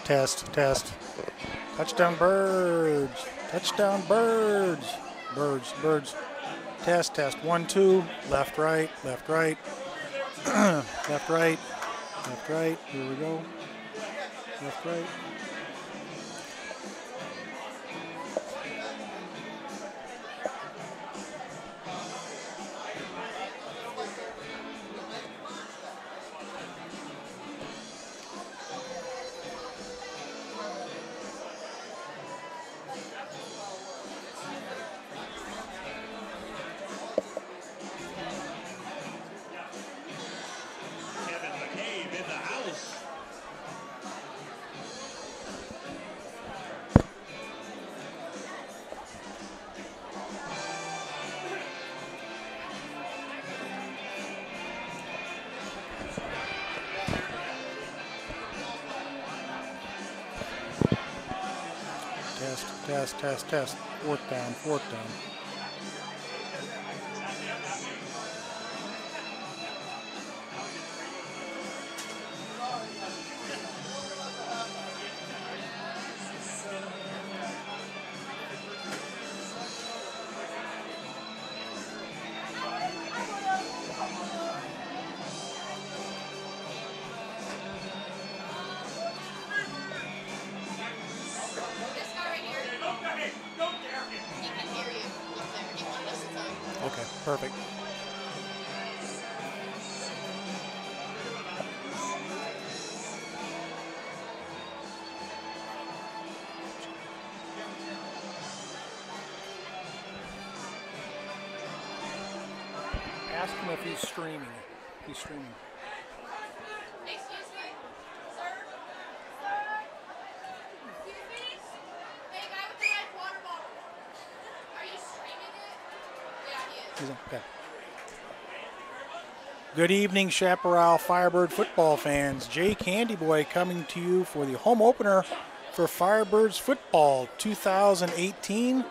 Test, test. Touchdown birds. Touchdown birds. Birds, birds. Test, test. 1, 2. Left, right, left, right. Left, right, left, right. Here we go. Left, right. Test, test, test. Fourth down, fourth down. Okay, perfect. Ask him if he's streaming. He's streaming. Excuse me, sir? Excuse me? Hey, guy with the red water bottle. Are you streaming it? Yeah, he is. Okay. Good evening, Chaparral Firebird football fans. Jay Candyboy coming to you for the home opener for Firebirds football 2018,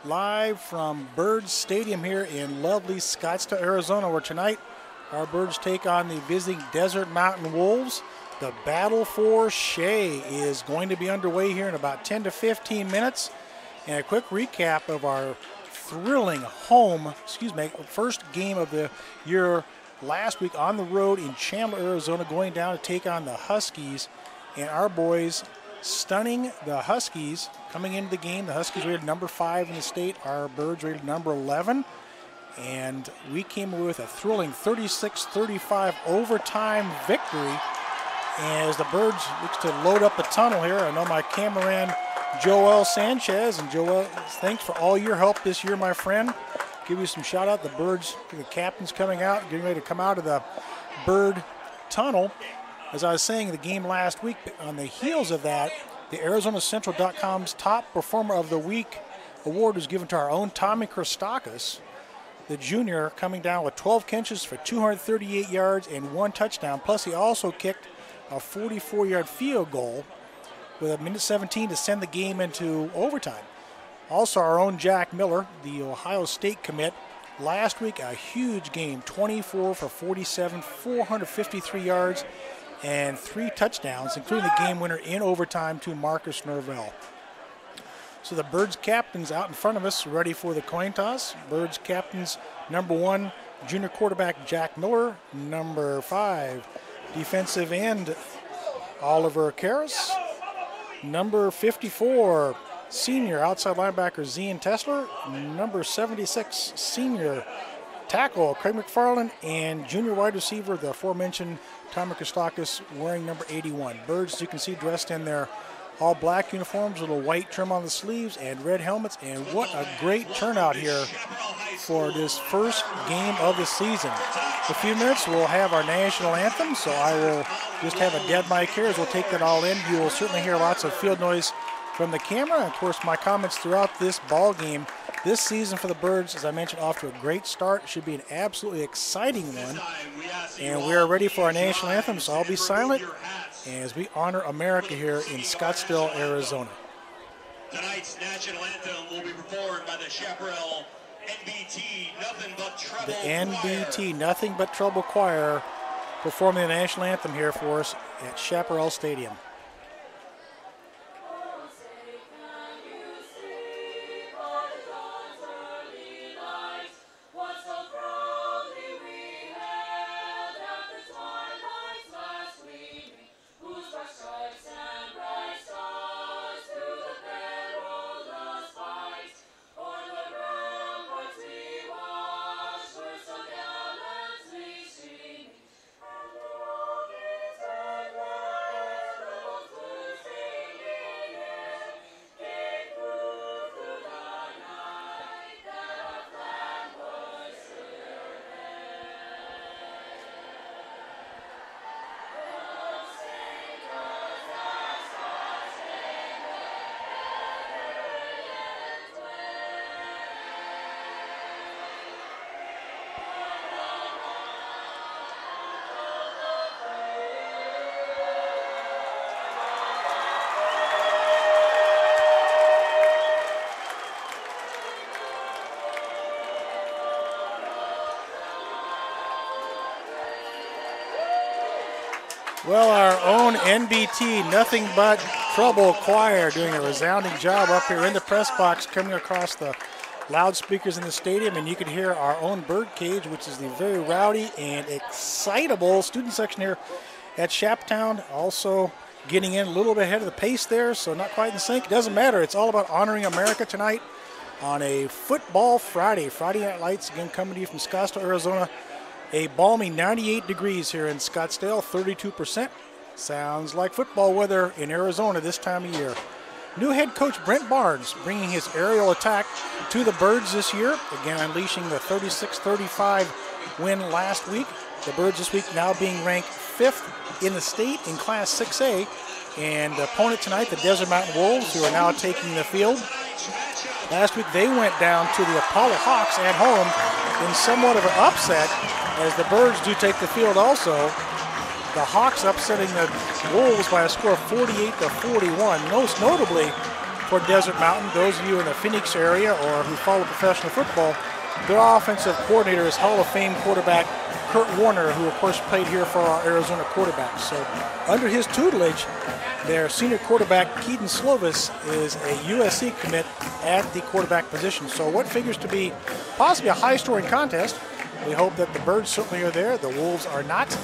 live from Birds Stadium here in lovely Scottsdale, Arizona, where tonight our Birds take on the visiting Desert Mountain Wolves. The battle for Shea is going to be underway here in about 10 to 15 minutes. And a quick recap of our thrilling first game of the year last week on the road in Chandler, Arizona, going down to take on the Huskies. And our boys stunning the Huskies coming into the game. The Huskies rated number 5 in the state. Our Birds rated number 11. And we came away with a thrilling 36-35 overtime victory. And as the Birds looks to load up the tunnel here, I know my cameraman Joel Sanchez, and Joel, thanks for all your help this year, my friend. Give you some shout out. The Birds, the captain's coming out, getting ready to come out of the Bird tunnel. As I was saying, the game last week, on the heels of that, the ArizonaCentral.com's top performer of the week award was given to our own Tommy Christakis, the junior, coming down with 12 catches for 238 yards and 1 touchdown. Plus, he also kicked a 44-yard field goal with a minute 17 to send the game into overtime. Also, our own Jack Miller, the Ohio State commit, last week a huge game, 24 for 47, 453 yards, and 3 touchdowns, including the game winner in overtime to Marcus Norvell. So the Birds captains out in front of us, ready for the coin toss. Birds captains, number 1, junior quarterback Jack Miller. Number 5, defensive end Oliver Karras. Number 54, senior outside linebacker Zian Tesler. Number 76, senior tackle Craig McFarland. And junior wide receiver, the aforementioned Tommy Christakis, wearing number 81. Birds, as you can see, dressed in their all black uniforms, little white trim on the sleeves and red helmets. And what a great turnout here for this first game of the season. In a few minutes we'll have our national anthem, so I will just have a dead mic here as we'll take that all in. You will certainly hear lots of field noise from the camera, and of course my comments throughout this ball game. This season for the Birds, as I mentioned, off to a great start. It should be an absolutely exciting one, and we are ready for our national anthem, so I'll be silent as we honor America here in Scottsdale, Arizona. Tonight's national anthem will be performed by the Chaparral NBT Nothing But Trouble The NBT Choir. Nothing But Trouble Choir performing the national anthem here for us at Chaparral Stadium. Well, our own NBT Nothing But Trouble Choir doing a resounding job up here in the press box, coming across the loudspeakers in the stadium, and you can hear our own Birdcage, which is the very rowdy and excitable student section here at Shaptown. Also getting in a little bit ahead of the pace there, so not quite in sync. Doesn't matter. It's all about honoring America tonight on a football Friday. Friday Night Lights, again, coming to you from Scottsdale, Arizona. A balmy 98 degrees here in Scottsdale, 32%. Sounds like football weather in Arizona this time of year. New head coach Brent Barnes bringing his aerial attack to the Birds this year. Again, unleashing the 36-35 win last week. The Birds this week now being ranked 5th in the state in Class 6A. And the opponent tonight, the Desert Mountain Wolves, who are now taking the field. Last week they went down to the Apollo Hawks at home in somewhat of an upset, as the Birds do take the field also. The Hawks upsetting the Wolves by a score of 48-41. Most notably for Desert Mountain, those of you in the Phoenix area or who follow professional football, their offensive coordinator is Hall of Fame quarterback Kurt Warner, who of course played here for our Arizona quarterbacks. So under his tutelage, their senior quarterback Keaton Slovis is a USC commit at the quarterback position. So what figures to be possibly a high-scoring contest. We hope that the Birds certainly are there. The Wolves are not.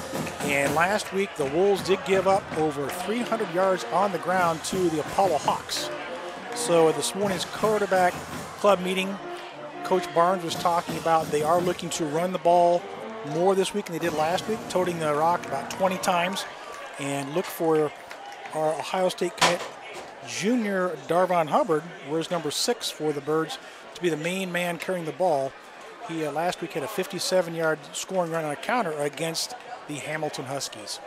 And last week, the Wolves did give up over 300 yards on the ground to the Apollo Hawks. So at this morning's quarterback club meeting, Coach Barnes was talking about they are looking to run the ball more this week than they did last week, toting the rock about 20 times, and look for our Ohio State commit junior Darvon Hubbard, wears number 6 for the Birds, to be the main man carrying the ball. He last week had a 57-yard scoring run on a counter against the Hamilton Huskies.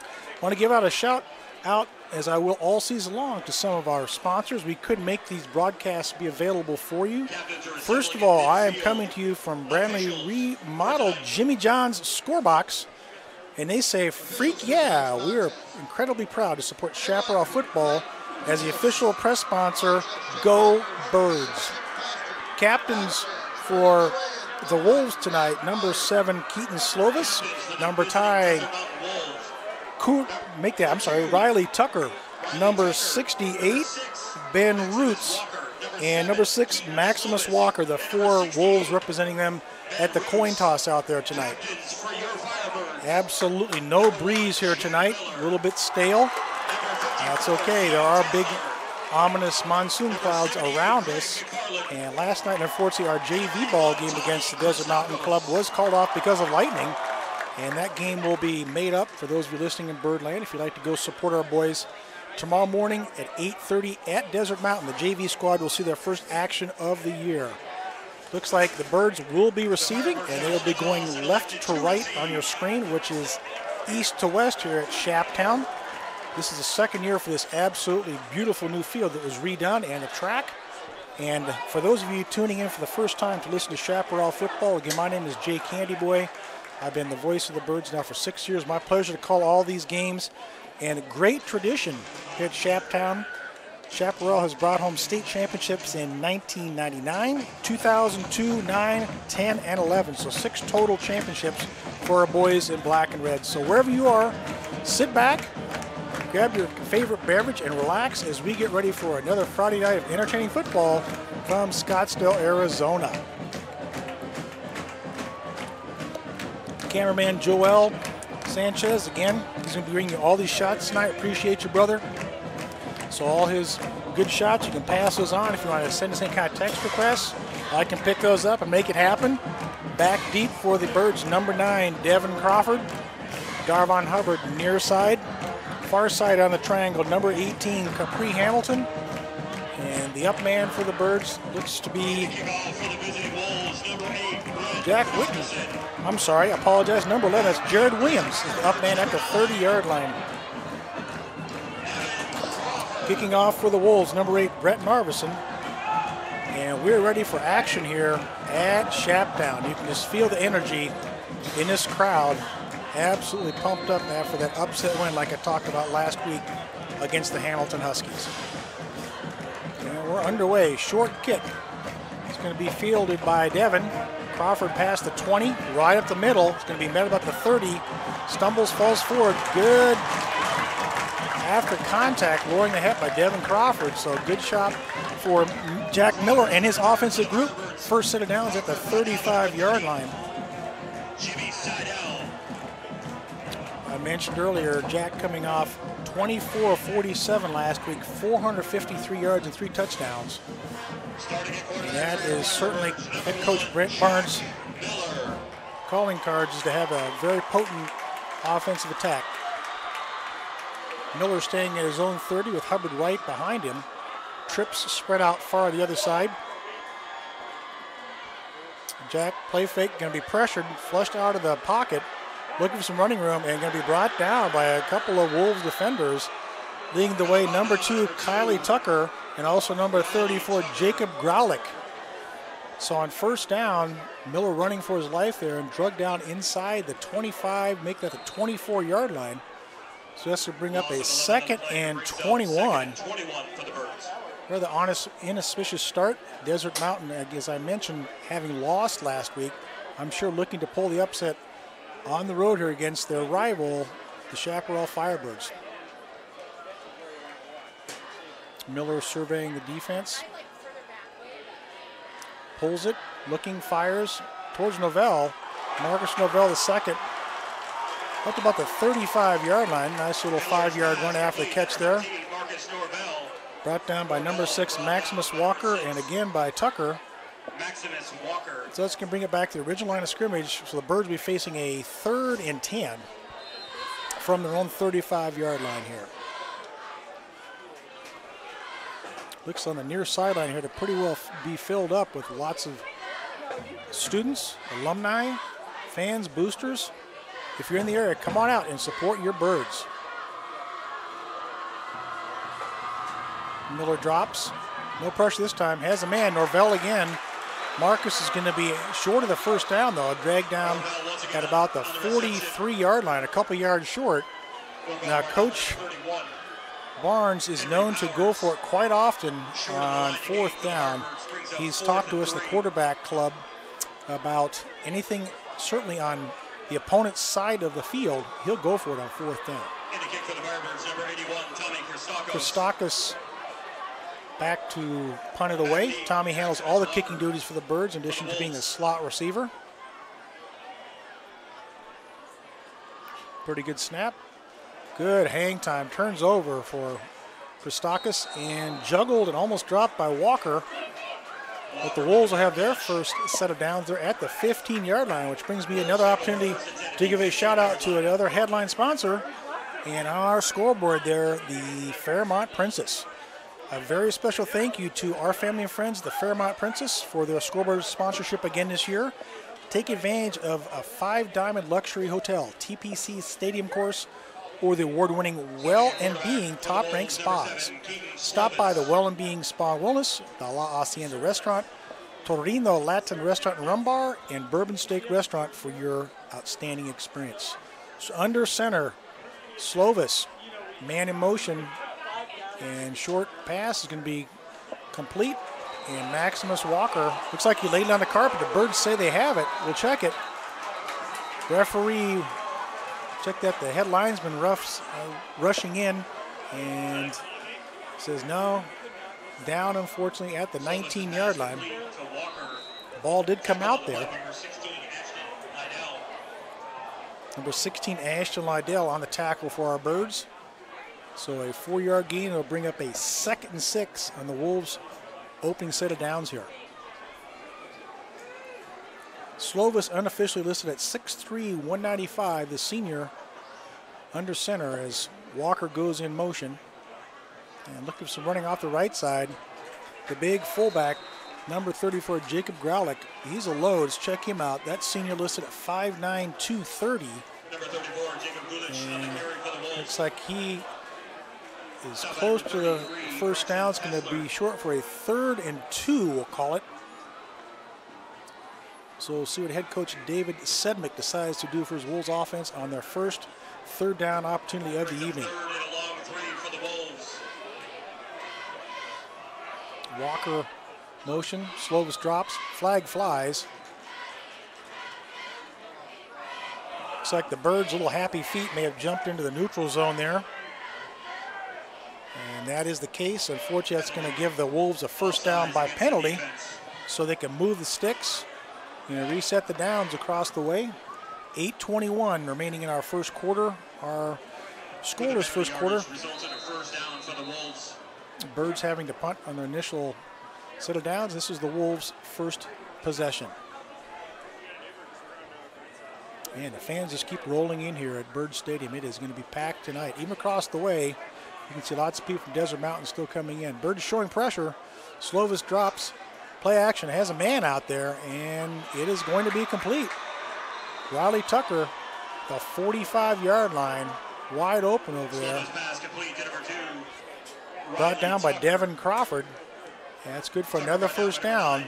I want to give out a shout out, as I will all season long, to some of our sponsors. We could make these broadcasts be available for you. First of all, I am coming to you from brandly remodeled Jimmy John's Scorebox, and they say, freak yeah, we are incredibly proud to support Chaparral football as the official press sponsor. Go Birds. Captains for the Wolves tonight, number 7, Keaton Slovis, number 10, Riley Tucker, number 68, Ben Roots, and number 6, Maximus Walker, the 4 Wolves representing them at the coin toss out there tonight. Absolutely no breeze here tonight, a little bit stale. That's okay, there are big ominous monsoon clouds around us, and last night, unfortunately, our JV ball game against the Desert Mountain Club was called off because of lightning, and that game will be made up for those of you listening in Birdland. If you'd like to go support our boys tomorrow morning at 8:30 at Desert Mountain, the JV squad will see their first action of the year. Looks like the Birds will be receiving, and they'll be going left to right on your screen, which is east to west here at Shaptown. This is the second year for this absolutely beautiful new field that was redone, and a track. And for those of you tuning in for the first time to listen to Chaparral football, again, my name is Jay Candyboy. I've been the voice of the Birds now for 6 years. My pleasure to call all these games, and a great tradition here at Shaptown. Chaparral has brought home state championships in 1999, 2002, 9, 10, and 11. So 6 total championships for our boys in black and red. So wherever you are, sit back, grab your favorite beverage, and relax as we get ready for another Friday night of entertaining football from Scottsdale, Arizona. Cameraman Joel Sanchez, again, he's going to be bringing you all these shots tonight. Appreciate you, brother. So all his good shots, you can pass those on if you want to send us any kind of text requests. I can pick those up and make it happen. Back deep for the Birds, number 9, Devin Crawford. Darvon Hubbard, near side. Far side on the triangle, number 18, Capri Hamilton. And the up man for the Birds looks to be Jack Whitten. I'm sorry, I apologize. Number 11, that's Jared Williams, the up man at the 30-yard line. Kicking off for the Wolves, number 8, Brett Marvison. And we're ready for action here at Shaptown. You can just feel the energy in this crowd. Absolutely pumped up after that upset win like I talked about last week against the Hamilton Huskies. And we're underway. Short kick. It's going to be fielded by Devin. Crawford past the 20, right up the middle. It's going to be met about the 30. Stumbles, falls forward. Good after contact, lowering the head by Devin Crawford. So good shot for Jack Miller and his offensive group. First set of downs at the 35-yard line. I mentioned earlier, Jack coming off 24 of 47 last week, 453 yards and 3 touchdowns. And that is certainly head coach Brent Barnes' calling cards, is to have a very potent offensive attack. Miller staying at his own 30 with Hubbard right behind him. Trips spread out far on the other side. Jack, play fake, going to be pressured, flushed out of the pocket, looking for some running room, and going to be brought down by a couple of Wolves defenders. Leading the way, number 2, Kylie Tucker, and also number 34, Jacob Graulich. So on first down, Miller running for his life there and drug down inside the 25, make that the 24-yard line. So that's to bring up a 2nd and 21. Rather honest, inauspicious start. Desert Mountain, as I mentioned, having lost last week, I'm sure looking to pull the upset on the road here against their rival, the Chaparral Firebirds. Miller surveying the defense. Pulls it, looking, fires towards Novell. Marcus Novell, the second. Up about the 35-yard line. Nice little 5-yard run after the catch there. Brought down by number 6, Maximus Walker, and again by Tucker. Maximus Walker. So that's going to bring it back to the original line of scrimmage. So the Birds will be facing a 3rd and 10 from their own 35-yard line here. Looks on the near sideline here to pretty well be filled up with lots of students, alumni, fans, boosters. If you're in the area, come on out and support your Birds. Miller drops. No pressure this time. Has a man. Norvell again. Marcus is going to be short of the first down, though. Dragged down at about the 43-yard line, a couple yards short. Now, Coach Barnes is known to go for it quite often on 4th down. He's talked to us, the quarterback club, about anything certainly on the opponent's side of the field. He'll go for it on 4th down. And a kick for the Firebirds, number 81, Tommy Christakis back to punt it away. Tommy handles all the kicking duties for the Birds in addition to being a slot receiver. Pretty good snap. Good hang time. Turns over for Christakis and juggled and almost dropped by Walker. But the Wolves will have their first set of downs. They're at the 15-yard line, which brings me another opportunity to give a shout out to another headline sponsor. And on our scoreboard there, the Fairmont Princess. A very special thank you to our family and friends, the Fairmont Princess, for their scoreboard sponsorship again this year. Take advantage of a 5-diamond luxury hotel, TPC Stadium Course, or the award-winning Well and Being top-ranked spas. Stop by the Well and Being Spa and Wellness, the La Hacienda Restaurant, Torino Latin Restaurant and Rum Bar, and Bourbon Steak Restaurant for your outstanding experience. So under center, Slovis, man in motion, and short pass is going to be complete. And Maximus Walker, looks like he laid it on the carpet. The Birds say they have it. We'll check it. Referee check that the head linesman rushing in and says no. Down, unfortunately, at the 19-yard line. The ball did come out there. Number 16, Ashton Lydell on the tackle for our Birds. So a 4-yard gain will bring up a 2nd and 6 on the Wolves' opening set of downs here. Slovis unofficially listed at 6'3", 195, the senior under center as Walker goes in motion. And looking for some running off the right side. The big fullback, number 34, Jacob Graulich. He's a load. Let's check him out. That senior listed at 5'9", 230. Number 34, Jacob Gulich, And for the Wolves. looks like he is close to the first down. It's going to be short for a 3rd and 2, we'll call it. So we'll see what head coach David Sedmick decides to do for his Wolves offense on their first 3rd down opportunity of the evening. 3rd and a long 3 for the Wolves. Walker motion, Slovis drops, flag flies. Looks like the Birds' little happy feet may have jumped into the neutral zone there. And that is the case. Unfortunately, that's going to give the Wolves a first down by penalty so they can move the sticks and reset the downs across the way. 8:21 remaining in our first quarter. Our scoreless first quarter. Birds having to punt on their initial set of downs. This is the Wolves' first possession. And the fans just keep rolling in here at Bird Stadium. It is going to be packed tonight. Even across the way, you can see lots of people from Desert Mountain still coming in. Bird is showing pressure. Slovis drops. Play action, has a man out there, and it is going to be complete. Riley Tucker, the 45-yard line, wide open over there. Brought down by Devin Crawford. That's good for another first down.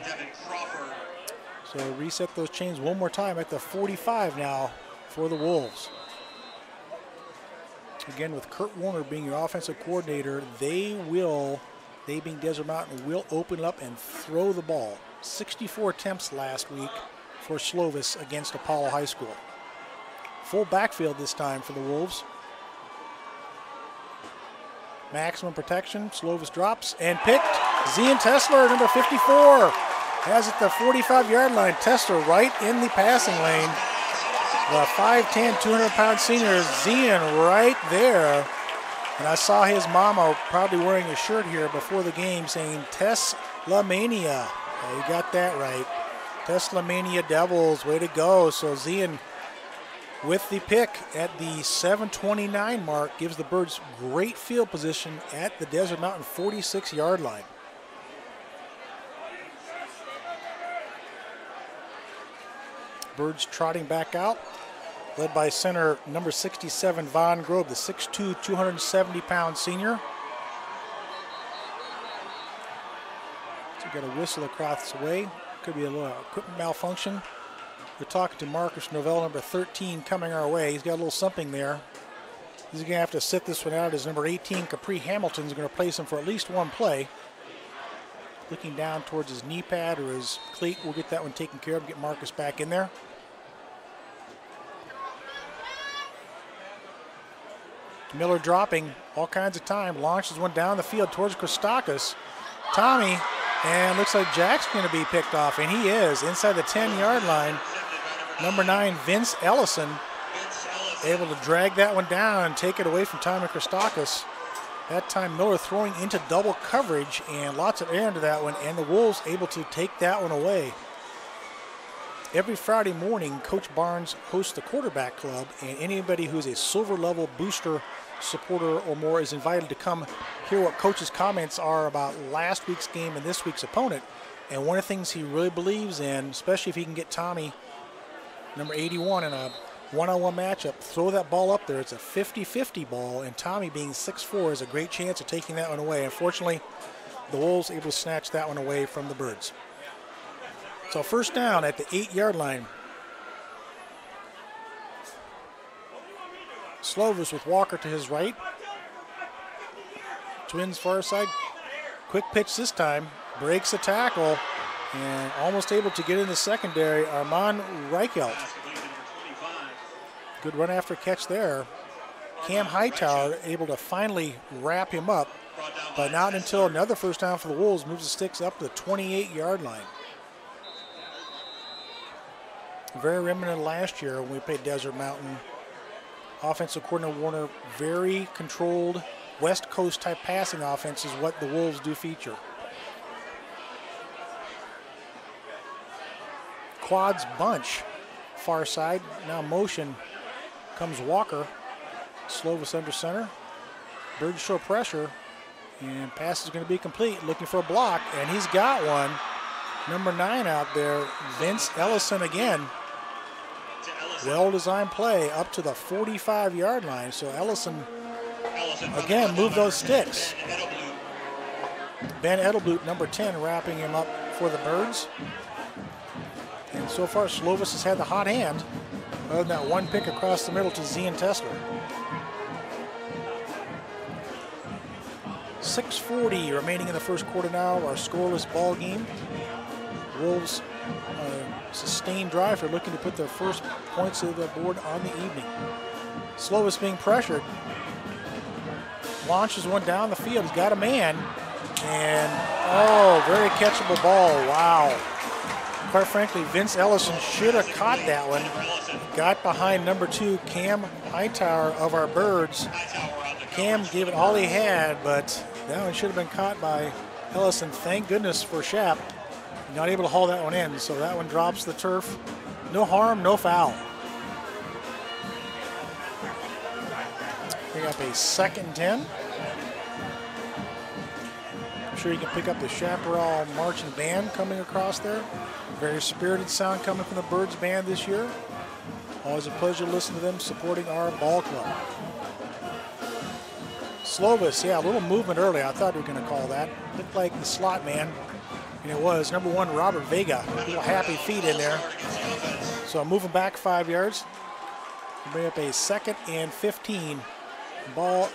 So reset those chains one more time at the 45 now for the Wolves. Again, with Kurt Warner being your offensive coordinator, they being Desert Mountain, will open up and throw the ball. 64 attempts last week for Slovis against Apollo High School. Full backfield this time for the Wolves. Maximum protection. Slovis drops and picked. Zian Tessler, number 54, has it the 45-yard line. Tessler right in the passing lane. The 5'10", 200-pound senior, Zian right there. And I saw his mama probably wearing a shirt here before the game saying Tesla Mania. You got that right. Tesla Mania Devils, way to go. So Zian with the pick at the 7:29 mark gives the Birds great field position at the Desert Mountain 46-yard line. Birds trotting back out, led by center number 67, Von Grove, the 6'2", 270-pound senior. So got a whistle across the way. Could be a little equipment malfunction. We're talking to Marcus Novell, number 13, coming our way. He's got a little something there. He's going to have to sit this one out as number 18, Capri Hamilton's going to place him for at least one play. Looking down towards his knee pad or his cleat. We'll get that one taken care of, get Marcus back in there. Miller dropping all kinds of time, launches one down the field towards Christakis. Tommy, and looks like Jack's going to be picked off, and he is inside the 10-yard line. Number 9, Vince Ellison, able to drag that one down and take it away from Tommy Christakis. That time Miller throwing into double coverage and lots of air into that one, and the Wolves able to take that one away. Every Friday morning, Coach Barnes hosts the quarterback club, and anybody who's a silver level booster supporter or more is invited to come hear what Coach's comments are about last week's game and this week's opponent. And one of the things he really believes in, especially if he can get Tommy, number 81, in a one-on-one matchup, throw that ball up there. It's a 50-50 ball, and Tommy being 6'4" has a great chance of taking that one away. Unfortunately, the Wolves able to snatch that one away from the Birds. So first down at the 8-yard line. Slovis with Walker to his right. Twins far side. Quick pitch this time. Breaks a tackle and almost able to get in the secondary. Armand Reichelt. Good run after catch there. Cam Hightower able to finally wrap him up, but not until another first down for the Wolves moves the sticks up to the 28-yard line. Very remnant of last year when we played Desert Mountain. Offensive coordinator Warner, very controlled West Coast type passing offense is what the Wolves do feature. Quads bunch, far side, now motion comes Walker. Slovis under center. Birds show pressure, and pass is going to be complete. Looking for a block, and he's got one. Number 9 out there, Vince Ellison again. Well-designed play up to the 45-yard line. So Ellison, again, moved those sticks. Ben Edelblut, number 10, wrapping him up for the Birds. And so far, Slovis has had the hot hand. Other than that one pick across the middle to Zian Tessler. 6:40 remaining in the first quarter now. Our scoreless ball game. Wolves sustained drive for looking to put their first points of the board on the evening. Slovis being pressured. Launches one down the field. He's got a man. And, oh, very catchable ball. Wow. Quite frankly, Vince Ellison should have caught that one. Got behind number 2, Cam Hightower of our Birds. Cam gave it all he had, but that one should have been caught by Ellison. Thank goodness for Shap. Not able to haul that one in, so that one drops the turf. No harm, no foul. Bring up a 2nd and 10. I'm sure you can pick up the Chaparral marching band coming across there. Very spirited sound coming from the Birds band this year. Always a pleasure to listen to them supporting our ball club. Slovis, yeah, a little movement early. I thought we were going to call that. Looked like the slot man, and it was. Number 1, Robert Vega. A little happy feet in there. So I'm moving back 5 yards. Bring up a 2nd and 15. Ball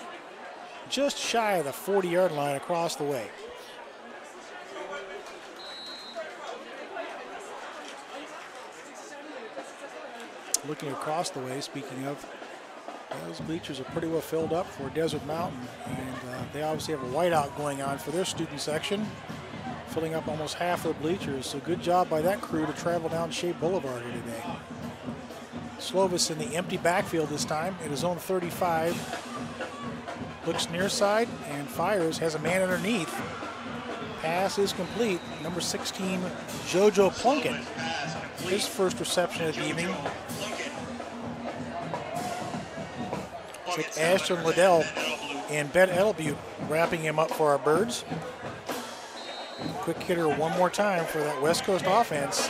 just shy of the 40-yard line across the way. Looking across the way, speaking of, those bleachers are pretty well filled up for Desert Mountain, and they obviously have a whiteout going on for their student section, filling up almost half of the bleachers. So good job by that crew to travel down Shea Boulevard here today. Slovis in the empty backfield this time at his own 35. Looks near side and fires, has a man underneath. Pass is complete. Number 16, JoJo Plunkett. His first reception of the evening. With Ashton Liddell and Ben Edelbutte wrapping him up for our Birds. Quick hitter one more time for that West Coast offense,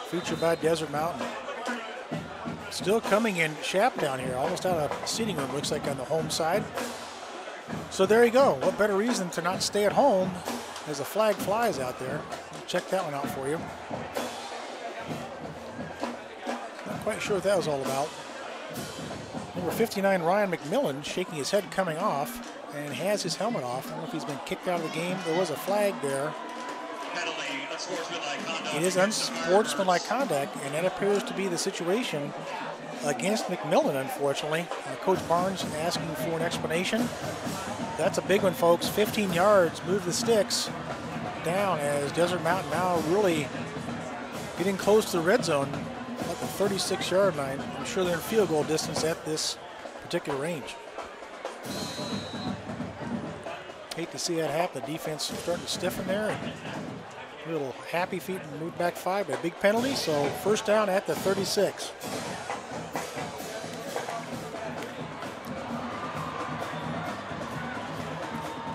featured by Desert Mountain. Still coming in Shap down here, almost out of seating room, looks like on the home side. So there you go. What better reason to not stay at home as the flag flies out there. I'll check that one out for you. Not quite sure what that was all about. Number 59, Ryan McMillan, shaking his head coming off and has his helmet off. I don't know if he's been kicked out of the game. There was a flag there. It is unsportsmanlike conduct, and that appears to be the situation against McMillan, unfortunately. Coach Barnes asking for an explanation. That's a big one, folks. 15 yards, move the sticks down as Desert Mountain now really getting close to the red zone at the 36-yard line. I'm sure they're in field goal distance at this particular range. Hate to see that happen. The defense starting to stiffen there. And a little happy feet and move back 5, but a big penalty. So first down at the 36.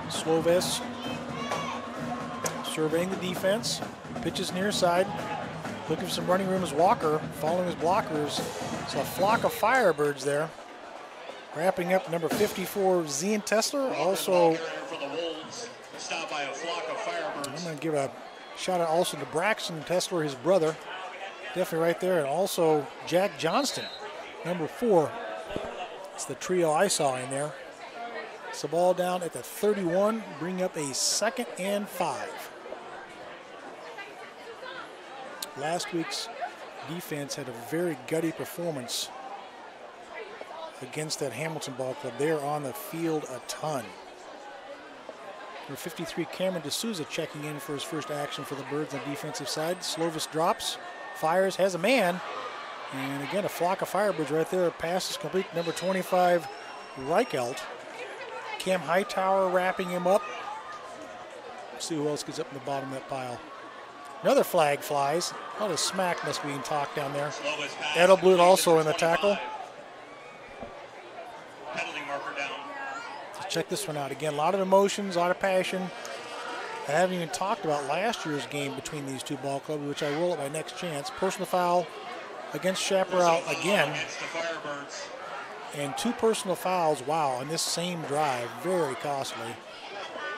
Slovis surveying the defense. Pitches near side. Looking for some running room is Walker, following his blockers. So a flock of Firebirds there. Wrapping up number 54, Zian Tessler. Also, I'm going to give a shout out also to Braxton Tessler, his brother. Definitely right there. And also Jack Johnston, number 4. It's the trio I saw in there. It's the ball down at the 31, bring up a 2nd and 5. Last week's defense had a very gutty performance against that Hamilton ball club. They are on the field a ton. Number 53, Cameron D'Souza checking in for his first action for the Birds on the defensive side. Slovis drops, fires, has a man. And again, a flock of Firebirds right there. Pass is complete. Number 25, Reichelt. Cam Hightower wrapping him up. Let's see who else gets up in the bottom of that pile. Another flag flies. A lot of smack must be being talked down there. Edelblut also in the tackle. Let's check this one out again. A lot of emotions, a lot of passion. I haven't even talked about last year's game between these two ball clubs, which I will at my next chance. Personal foul against Chaparral again. And 2 personal fouls, wow, on this same drive. Very costly.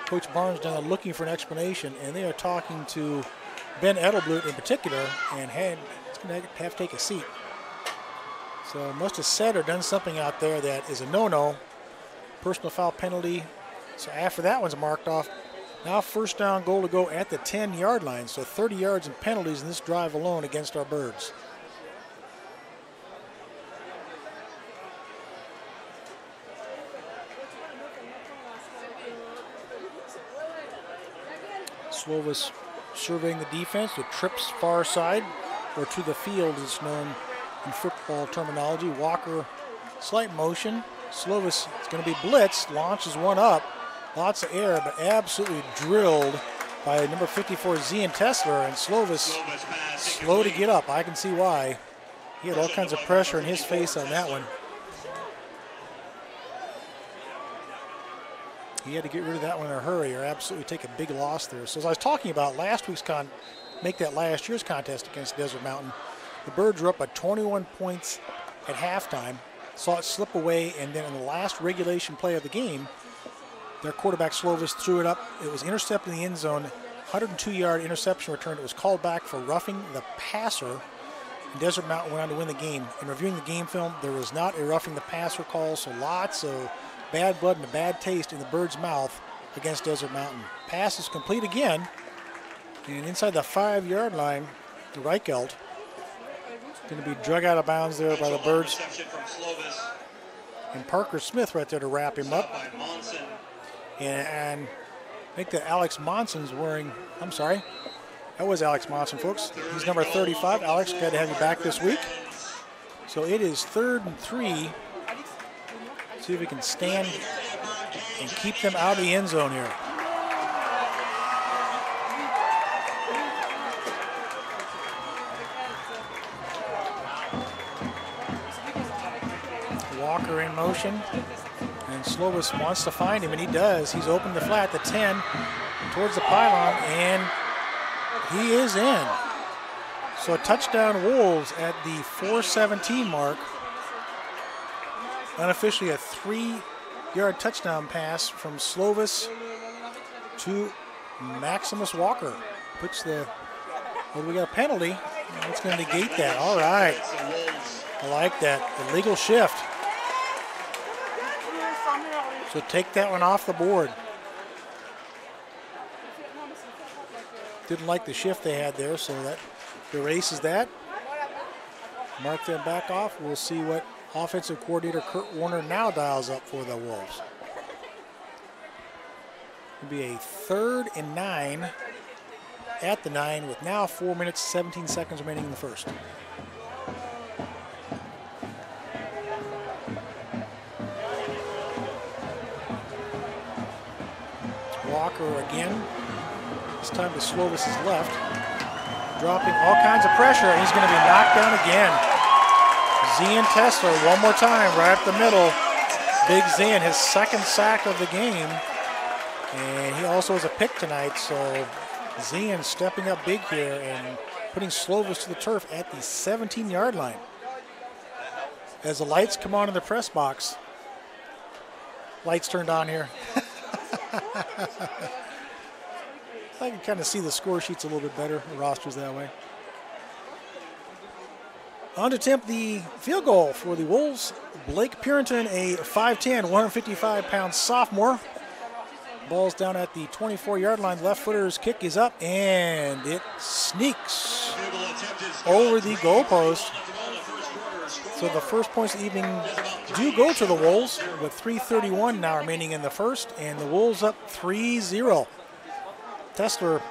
Coach Barnes down looking for an explanation, and they are talking to Ben Edelblut in particular, and it's going to have to take a seat. So must have said or done something out there that is a no-no. Personal foul penalty. So after that one's marked off, Now first down goal to go at the 10-yard line. So 30 yards and penalties in this drive alone against our Birds. Slovis surveying the defense with trips far side, or to the field as it's known in football terminology. Walker, slight motion. Slovis is going to be blitzed, launches one up. Lots of air, but absolutely drilled by number 54, Zian Tesler, and Slovis slow to get up. I can see why. He had all kinds of pressure in his face on that one. He had to get rid of that one in a hurry or absolutely take a big loss there. So as I was talking about last week's make that last year's contest against Desert Mountain, the Birds were up by 21 points at halftime, saw it slip away, and then in the last regulation play of the game, their quarterback Slovis threw it up. It was intercepted in the end zone, 102-yard interception return. It was called back for roughing the passer, and Desert Mountain went on to win the game. In reviewing the game film, there was not a roughing the passer call, so lots of bad blood and a bad taste in the Birds' mouth against Desert Mountain. Pass is complete again, and inside the 5-yard line, the Reichelt going to be drug out of bounds there by the Birds. And Parker Smith right there to wrap him up. And I think that Alex Monson's wearing, I'm sorry, that was Alex Monson, folks. He's number 35. Alex, glad to have you back this week. So it is 3rd and 3. See if we can stand and keep them out of the end zone here. Walker in motion, and Slovis wants to find him, and he does. He's opened the flat, the 10, towards the pylon, and he is in. So a touchdown Wolves at the 4:17 mark. Unofficially a 3-yard touchdown pass from Slovis to Maximus Walker. Puts the, well, we got a penalty. It's going to negate that. All right. I like that. Illegal shift. So take that one off the board. Didn't like the shift they had there, so that erases that. Mark that back off. We'll see what offensive coordinator Kurt Warner now dials up for the Wolves. It'll be a 3rd and 9 at the 9 with now 4 minutes, 17 seconds remaining in the first. Walker again. This time to Slovis' left. Dropping all kinds of pressure, and he's going to be knocked down again. Zian Tesler one more time, right up the middle. Big Zian, his 2nd sack of the game. And he also has a pick tonight, so Zian stepping up big here and putting Slovis to the turf at the 17-yard line. As the lights come on in the press box, lights turned on here. I can kind of see the score sheets a little bit better, the rosters that way. On to attempt the field goal for the Wolves. Blake Purinton, a 5'10", 155-pound sophomore. Ball's down at the 24-yard line. Left footer's kick is up, and it sneaks over the goalpost. So the first points of the evening do go to the Wolves with 3:31 now remaining in the first, and the Wolves up 3-0. Tesler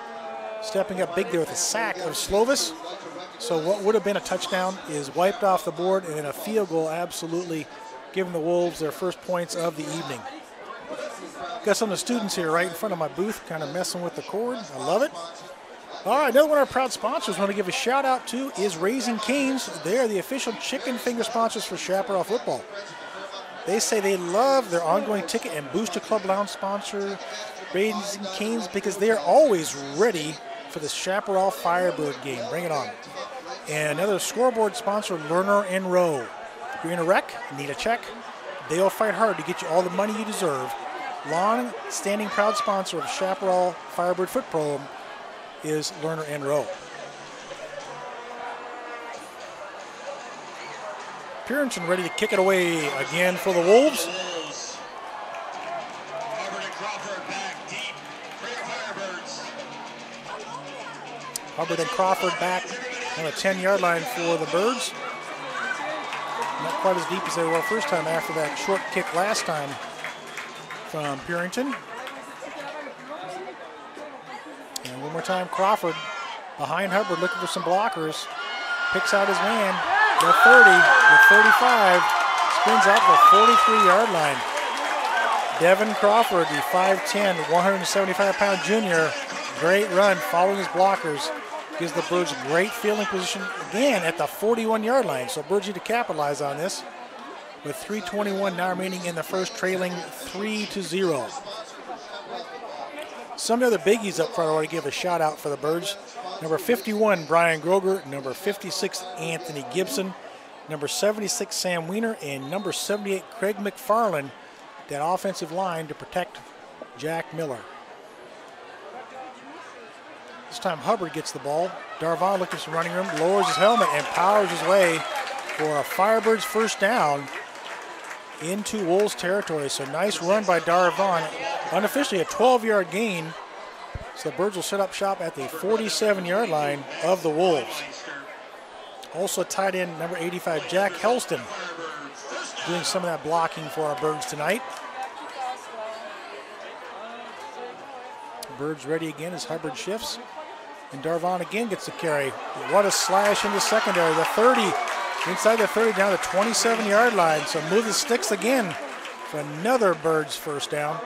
stepping up big there with a sack of Slovis. So what would have been a touchdown is wiped off the board, and then a field goal absolutely giving the Wolves their first points of the evening. Got some of the students here right in front of my booth kind of messing with the cord. I love it. All right, another one of our proud sponsors I want to give a shout out to is Raising Cane's. They are the official chicken finger sponsors for Chaparral football. They say they love their ongoing ticket and Booster Club Lounge sponsor, Raising Cane's, because they are always ready for the Chaparral Firebird game. Bring it on. And another scoreboard sponsor, Lerner and Rowe. You're in a wreck, need a check, they'll fight hard to get you all the money you deserve. Long-standing proud sponsor of Chaparral Firebird Foot Pro is Lerner and Rowe. Purinton ready to kick it away again for the Wolves. Hubbard and Crawford back on the 10-yard line for the Birds. Not quite as deep as they were first time after that short kick last time from Purington. And one more time, Crawford behind Hubbard looking for some blockers. Picks out his man, the 30, the 35, spins out the 43-yard line. Devin Crawford, the 5'10", 175-pound junior, great run following his blockers. Gives the Birds great fielding position again at the 41-yard line. So Birds need to capitalize on this with 3:21 now remaining in the first, trailing 3-0. Some of the other biggies up front I want to give a shout out for the Birds. Number 51, Brian Groger. Number 56, Anthony Gibson. Number 76, Sam Weiner. And number 78, Craig McFarland. That offensive line to protect Jack Miller. This time Hubbard gets the ball. Darvon looking for some running room, lowers his helmet and powers his way for a Firebirds first down into Wolves territory. So nice run by Darvon. Unofficially a 12-yard gain. So the Birds will set up shop at the 47-yard line of the Wolves. Also tight end number 85, Jack Helston, doing some of that blocking for our Birds tonight. Birds ready again as Hubbard shifts. And Darvon again gets the carry. What a slash in the secondary. The 30, inside the 30 down the 27-yard line. So move the sticks again for another Birds first down.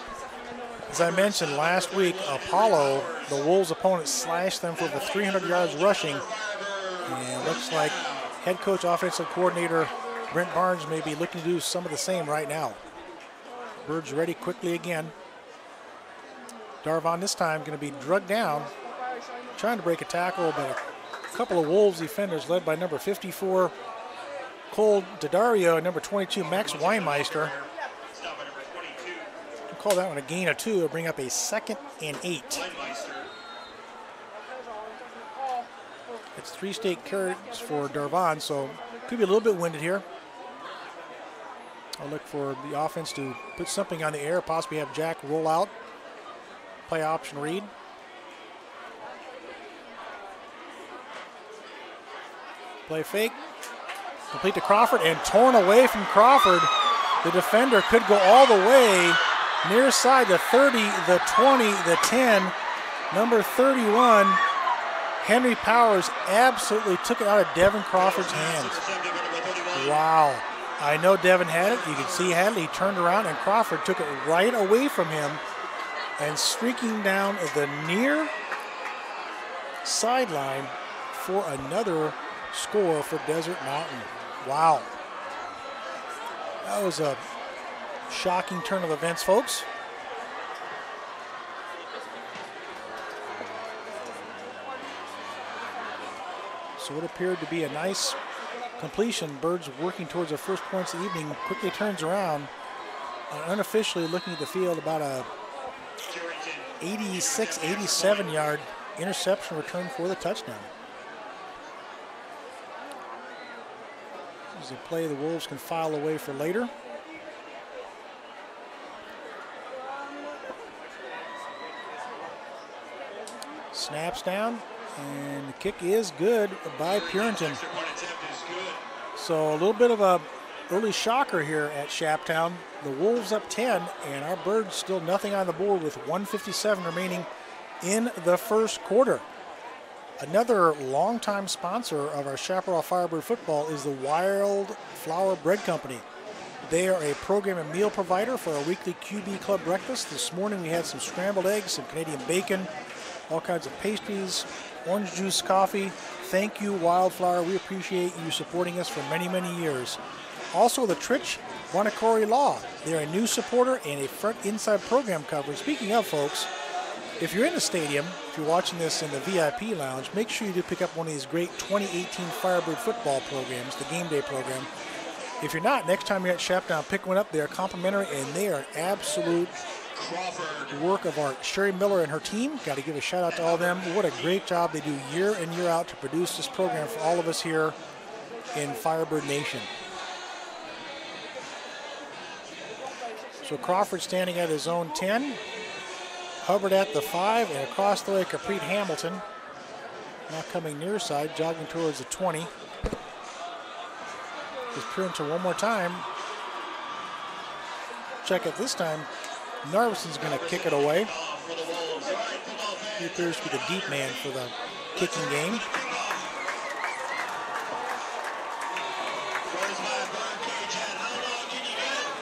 As I mentioned last week, Apollo, the Wolves' opponent, slashed them for over 300 yards rushing. And it looks like head coach, offensive coordinator Brent Barnes may be looking to do some of the same right now. Birds ready quickly again. Darvon this time going to be drugged down, trying to break a tackle, but a couple of Wolves defenders led by number 54, Cole Daddario, and number 22, Max Weinmeister. We'll call that one a gain of 2. It'll bring up a 2nd and 8. It's 3 straight carries for Darvon, so could be a little bit winded here. I'll look for the offense to put something on the air, possibly have Jack roll out. Play option read. Play fake. Complete to Crawford and torn away from Crawford. The defender could go all the way near side, the 30, the 20, the 10. Number 31, Henry Powers absolutely took it out of Devin Crawford's hands. Wow. I know Devin had it. You can see he had it. He turned around and Crawford took it right away from him. And streaking down the near sideline for another score for Desert Mountain. Wow. That was a shocking turn of events, folks. So it appeared to be a nice completion. Birds working towards their first points of the evening. Quickly turns around. Unofficially looking at the field, about a 86, 87-yard interception return for the touchdown. This is a play the Wolves can file away for later. Snaps down, and the kick is good by Purington. So a little bit of a early shocker here at Shaptown. The Wolves up 10, and our Birds still nothing on the board with 1:57 remaining in the first quarter. Another longtime sponsor of our Chaparral Firebird football is the Wild Flower Bread Company. They are a program and meal provider for our weekly QB Club breakfast. This morning we had some scrambled eggs, some Canadian bacon, all kinds of pastries, orange juice, coffee. Thank you, Wildflower. We appreciate you supporting us for many, many years. Also, the Trich Wanakori Law. They're a new supporter and a front inside program coverage. Speaking of, folks, if you're in the stadium, if you're watching this in the VIP lounge, make sure you do pick up one of these great 2018 Firebird football programs, the game day program. If you're not, next time you're at Shaptown, pick one up. They're complimentary, and they are an absolute work of art. Sherry Miller and her team, got to give a shout out to all of them. What a great job they do year in, year out to produce this program for all of us here in Firebird Nation. So Crawford standing at his own 10. Hubbard at the 5, and across the way, Capri Hamilton. Now coming near side, jogging towards the 20. Just Printer one more time. Check it this time. Narvison's going to kick it away. He appears to be the deep man for the kicking game.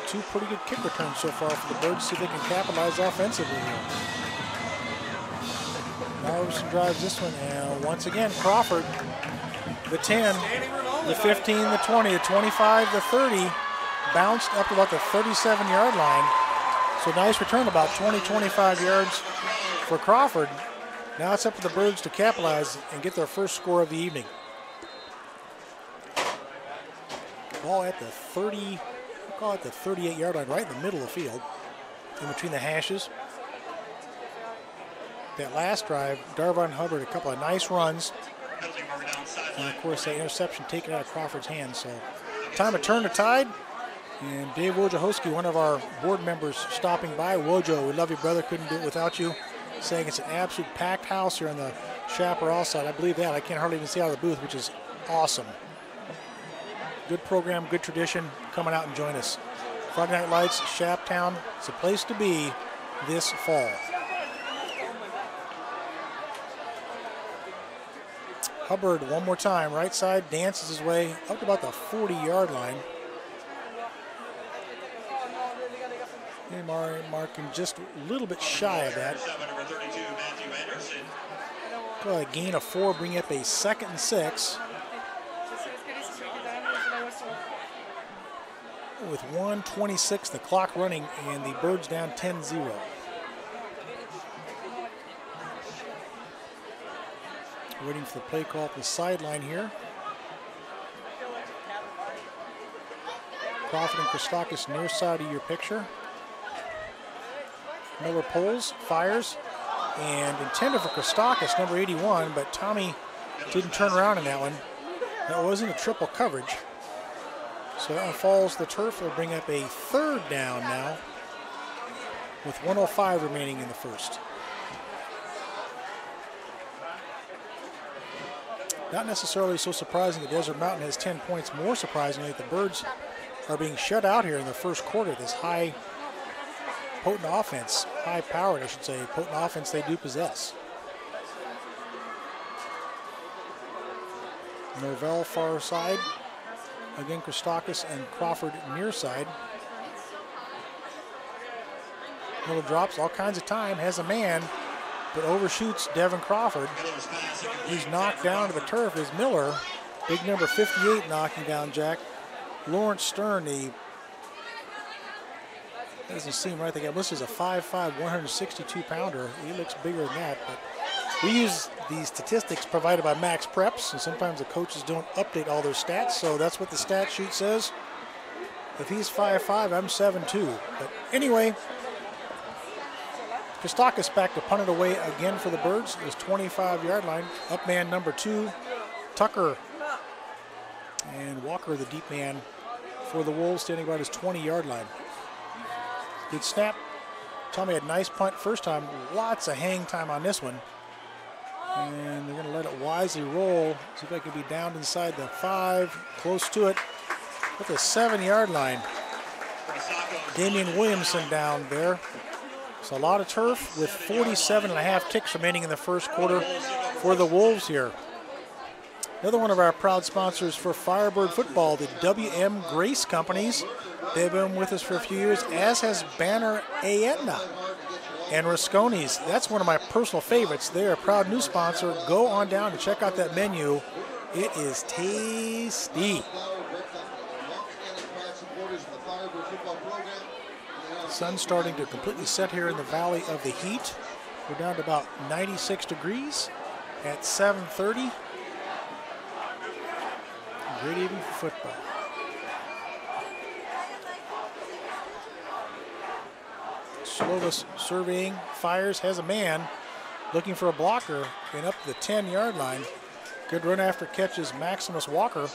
Two pretty good kick returns so far for the Birds. See if they can capitalize offensively here. Narvison drives this one, and once again, Crawford, the 10, the 15, the 20, the 25, the 30, bounced up to about the 37-yard line. So nice return, about 20, 25 yards for Crawford. Now it's up to the Birds to capitalize and get their first score of the evening. Ball at the 30, we'll call it the 38-yard line, right in the middle of the field, in between the hashes. That last drive, Darvon Hubbard, a couple of nice runs. And of course, that interception taken out of Crawford's hands. So time to turn the tide. And Dave Wojciechowski, one of our board members, stopping by. Wojo, we love you, brother. Couldn't do it without you. Saying it's an absolute packed house here on the Chaparral side. I believe that. I can't hardly even see out of the booth, which is awesome. Good program, good tradition. Come on out and join us. Friday Night Lights, Shaptown. It's a place to be this fall. Hubbard one more time, right side, dances his way up to about the 40-yard line. And marking just a little bit shy of that. Got a gain of 4, bring up a 2nd and 6. With 1:26, the clock running, and the Birds down 10-0. Waiting for the play call from the sideline here. Crawford and Christakis near side of your picture. Miller pulls, fires, and intended for Christakis, number 81, but Tommy didn't turn around in that one. That wasn't a triple coverage. So that one falls to the turf. They'll bring up a 3rd down now with 1:05 remaining in the first. Not necessarily so surprising that Desert Mountain has 10 points. More surprisingly, the Birds are being shut out here in the first quarter. This high, potent offense, high-powered, I should say, potent offense they do possess. Norvell far side. Again, Christakis and Crawford near side. Miller drops all kinds of time, has a man, but overshoots Devin Crawford. He's knocked down to the turf is Miller. Big number 58 knocking down Jack. Lawrence Stern, the doesn't seem right. They got listed as a 5'5", 162-pounder. He looks bigger than that, but we use these statistics provided by Max Preps, and sometimes the coaches don't update all their stats, so that's what the stat sheet says. If he's 5'5", I'm 7'2". But anyway, Christakis back to punt it away again for the Birds. His 25-yard line. Up man number 2, Tucker. And Walker, the deep man for the Wolves, standing about his 20-yard line. Good snap. Tommy had a nice punt first time. Lots of hang time on this one. And they're going to let it wisely roll. See if they can be down inside the 5, close to it, at the 7-yard line. Damian Williamson down there. So a lot of turf with 47.5 ticks remaining in the first quarter for the Wolves here. Another one of our proud sponsors for Firebird football, the WM Grace Companies. They've been with us for a few years, as has Banner Aetna and Rasconi's. That's one of my personal favorites. They're a proud new sponsor. Go on down and check out that menu. It is tasty. The sun's starting to completely set here in the Valley of the Heat. We're down to about 96 degrees at 7:30. Great evening for football. Slovis surveying, fires, has a man looking for a blocker and up to the 10-yard line. Good run after catches Maximus Walker.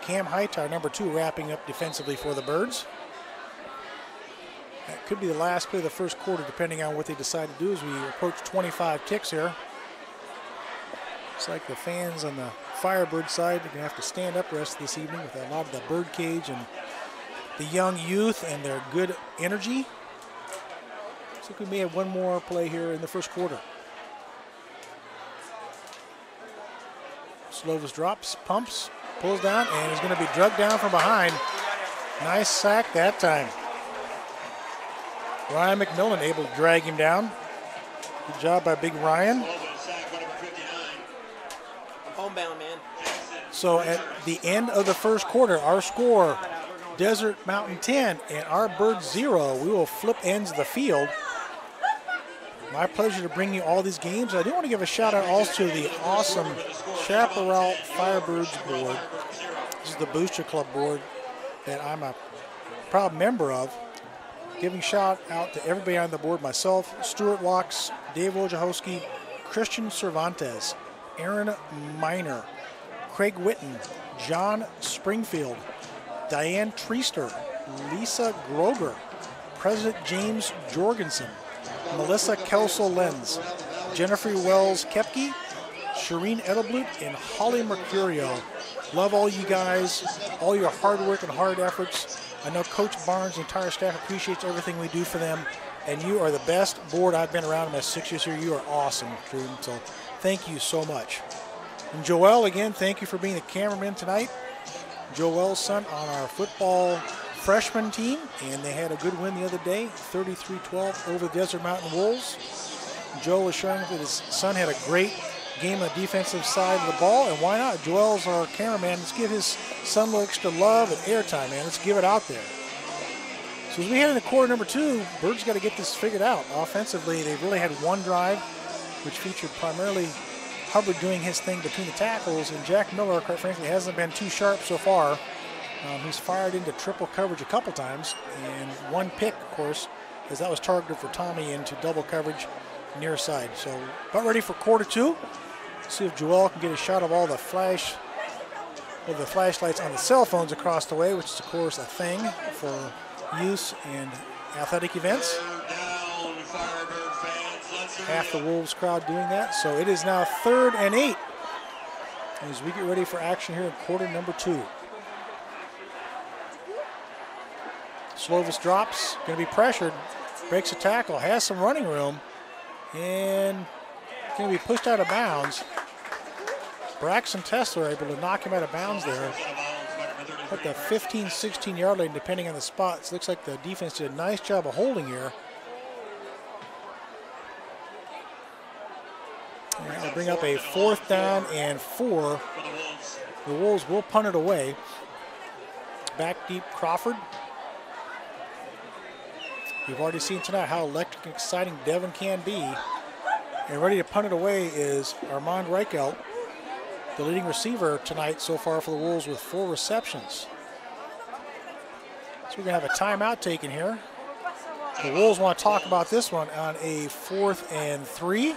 Cam Hightower, number 2, wrapping up defensively for the Birds. That could be the last play of the first quarter, depending on what they decide to do as we approach 25 ticks here. Looks like the fans on the Firebird side are going to have to stand up the rest of this evening with a lot of the birdcage and the young youth and their good energy. Looks like we may have one more play here in the first quarter. Slovis drops, pumps, pulls down, and is going to be drugged down from behind. Nice sack that time. Ryan McMillan able to drag him down. Good job by Big Ryan. Homebound, man. So at the end of the first quarter, our score, Desert Mountain 10 and our Birds 0. We will flip ends of the field. My pleasure to bring you all these games. I do want to give a shout out also to the awesome Chaparral Firebirds board. This is the Booster Club board that I'm a proud member of. Giving shout out to everybody on the board, myself, Stuart Walks, Dave Wojciechowski, Christian Cervantes, Aaron Miner, Craig Witten, John Springfield, Diane Treaster, Lisa Groger, President James Jorgensen, Melissa Kelsel-Lenz, Jennifer Wells Kepke, Shireen Edelblut, and Holly Mercurio. Love all you guys, all your hard work and hard efforts. I know Coach Barnes' entire staff appreciates everything we do for them, and you are the best board I've been around in my 6 years here. You are awesome, Truden, so thank you so much. And Joel, again, thank you for being the cameraman tonight. Joel's son on our football freshman team, and they had a good win the other day, 33-12 over the Desert Mountain Wolves. Joel was showing that his son had a great game on the defensive side of the ball, and why not? Joel's our cameraman. Let's give his son a little extra love and airtime, man. Let's give it out there. So as we head into quarter number 2, Birds got to get this figured out. Offensively, they've really had one drive, which featured primarily Hubbard doing his thing between the tackles, and Jack Miller, quite frankly, hasn't been too sharp so far. He's fired into triple coverage a couple times, and one pick, of course, as that was targeted for Tommy into double coverage near side. So about ready for quarter 2. See if Joel can get a shot of all the flashlights on the cell phones across the way, which is, of course, a thing for use in athletic events. Half the Wolves crowd doing that. So it is now 3rd and 8 as we get ready for action here in quarter number 2. Slovis drops, going to be pressured, breaks a tackle, has some running room, and going to be pushed out of bounds. Braxton Tesler able to knock him out of bounds there at the 15-16 yard line, depending on the spots. Looks like the defense did a nice job of holding here. And that'll bring up a 4th down and 4. The Wolves will punt it away. Back deep, Crawford. You've already seen tonight how electric and exciting Devin can be. And ready to punt it away is Armand Reichelt, the leading receiver tonight so far for the Wolves with 4 receptions. So we're going to have a timeout taken here. The Wolves want to talk about this one on a 4th and 3.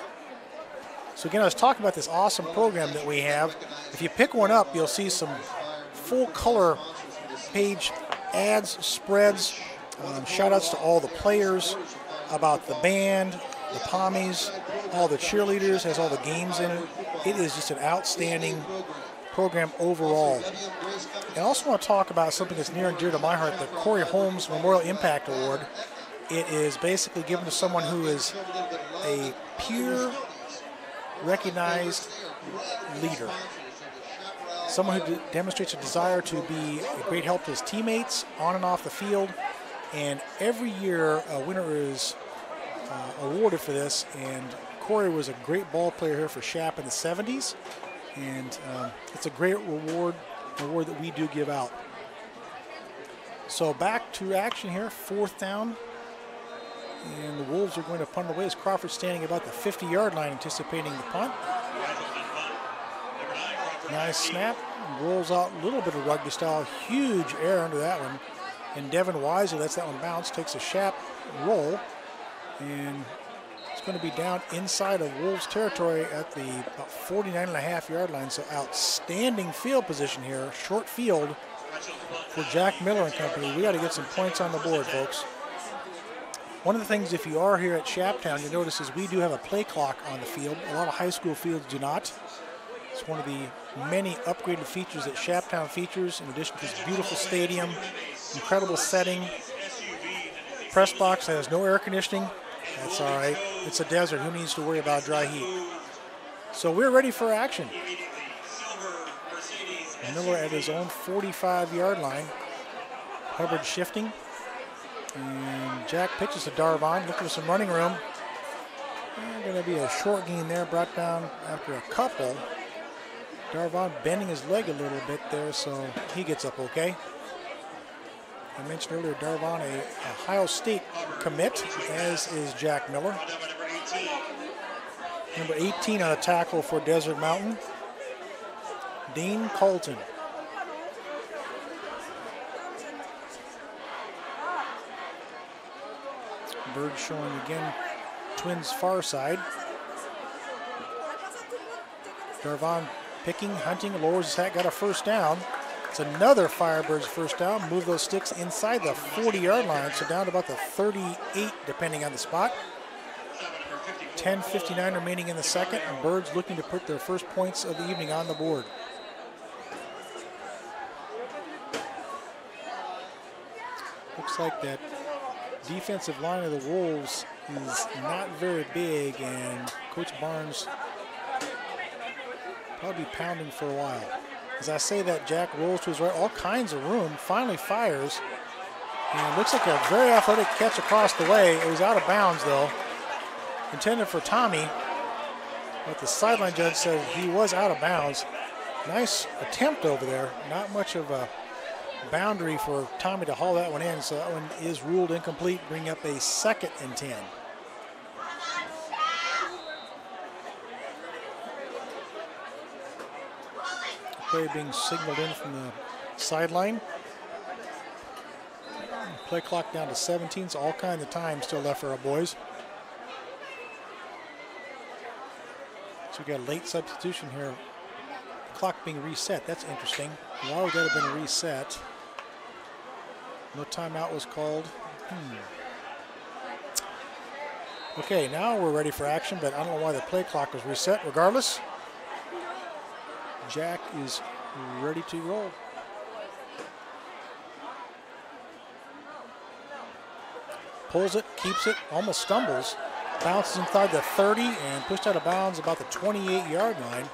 So again, I was talking about this awesome program that we have. If you pick one up, you'll see some full color page ads, spreads, shout outs to all the players, about the band, the Pommies, all the cheerleaders, has all the games in it. It is just an outstanding program overall. And I also want to talk about something that's near and dear to my heart, the Corey Holmes Memorial Impact Award. It is basically given to someone who is a peer recognized leader. Someone who demonstrates a desire to be a great help to his teammates on and off the field. And every year a winner is awarded for this, and Corey was a great ball player here for Shap in the 70s, and it's a great award that we do give out. So back to action here, 4th down, and the Wolves are going to punt it away as Crawford standing about the 50-yard line anticipating the punt. Nice snap, rolls out a little bit of rugby style, huge error under that one. And Devin Weiser lets that one bounce, takes a Shap roll, and it's going to be down inside of Wolves territory at the about 49.5 yard line. So outstanding field position here, short field for Jack Miller and company. We got to get some points on the board, folks. One of the things, if you are here at Shaptown, you'll notice is we do have a play clock on the field. A lot of high school fields do not. It's one of the many upgraded features that Shaptown features, in addition to this beautiful stadium, incredible setting. Press box has no air conditioning. That's all right. It's a desert. Who needs to worry about dry heat? So we're ready for action. Miller at his own 45-yard line. Hubbard shifting. And Jack pitches to Darvon, looking for some running room. Going to be a short gain there, brought down after a couple. Darvon bending his leg a little bit there, so he gets up okay. I mentioned earlier, Darvon, a Ohio State commit, as is Jack Miller. Number 18 on the tackle for Desert Mountain, Dean Colton. Bird showing again, Twins far side. Darvon picking, hunting, lowers his hat, got a first down. It's another Firebirds first down. Move those sticks inside the 40-yard line, so down to about the 38, depending on the spot. 10:59 remaining in the second, and Birds looking to put their first points of the evening on the board. Looks like that defensive line of the Wolves is not very big, and Coach Barnes probably pounding for a while. As I say that, Jack rolls to his right, all kinds of room, finally fires, and looks like a very athletic catch across the way. It was out of bounds, though. Intended for Tommy, but the sideline judge said he was out of bounds. Nice attempt over there. Not much of a boundary for Tommy to haul that one in, so that one is ruled incomplete, bring up a 2nd and 10. Play being signaled in from the sideline. Play clock down to 17, so all kinds of time still left for our boys. So we got a late substitution here. Clock being reset. That's interesting. Why would that have been reset? No timeout was called. Okay, now we're ready for action, but I don't know why the play clock was reset. Regardless, Jack is ready to roll. Pulls it, keeps it, almost stumbles. Bounces inside the 30 and pushed out of bounds about the 28-yard line.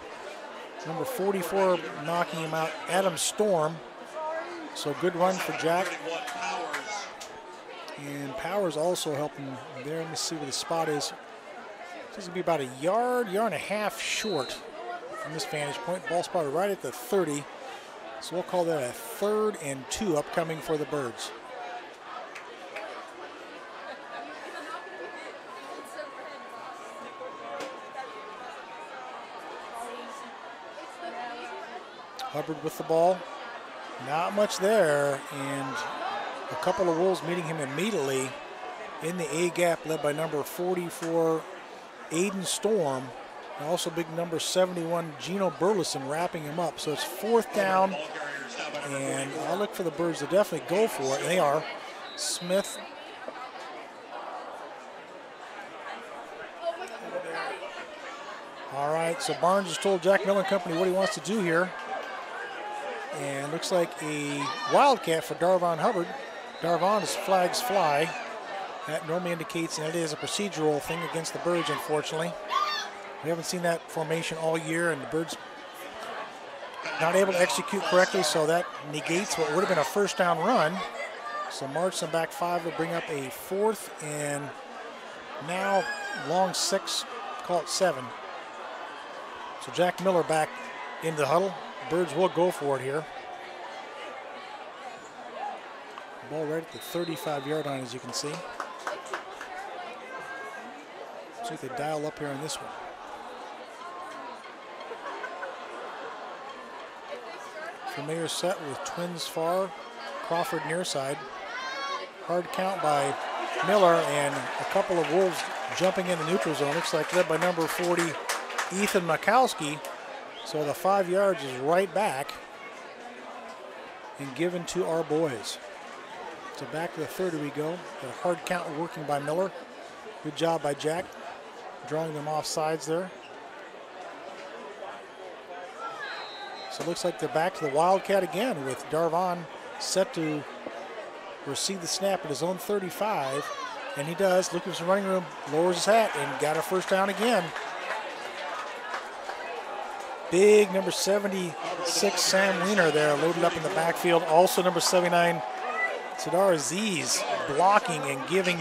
Number 44 knocking him out, Adam Storm. So good run for Jack. And Powers also helping there. Let me see where the spot is. This will be about a yard and a half short from this vantage point. Ball spotted right at the 30. So we'll call that a 3rd and 2 upcoming for the Birds. Hubbard with the ball. Not much there, and a couple of Wolves meeting him immediately in the A gap, led by number 44, Aiden Storm, and also big number 71, Gino Burleson, wrapping him up. So it's 4th down, and I'll look for the Birds to definitely go for it. And they are. Smith. All right, so Barnes has told Jack Miller and Company what he wants to do here. And looks like a wildcat for Darvon Hubbard. Darvon, as flags fly. That normally indicates that it is a procedural thing against the Birds, unfortunately. We haven't seen that formation all year, and the Birds not able to execute correctly, so that negates what would have been a first down run. So march them back 5 will bring up a 4th, and now long 6, call it 7. So Jack Miller back into the huddle. Birds will go for it here. Ball right at the 35-yard line, as you can see. Looks like they dial up here on this one. Familiar set with Twins far, Crawford near side. Hard count by Miller, and a couple of Wolves jumping in the neutral zone. Looks like led by number 40, Ethan Makowski. So the 5 yards is right back and given to our boys. So back to the 30 we go. The hard count working by Miller. Good job by Jack, drawing them off sides there. So it looks like they're back to the Wildcat again with Darvon set to receive the snap at his own 35. And he does, looking for some running room, lowers his hat and got a first down again. Big number 76 Sam Weiner there loaded up in the backfield. Also number 79 Sadar Aziz blocking and giving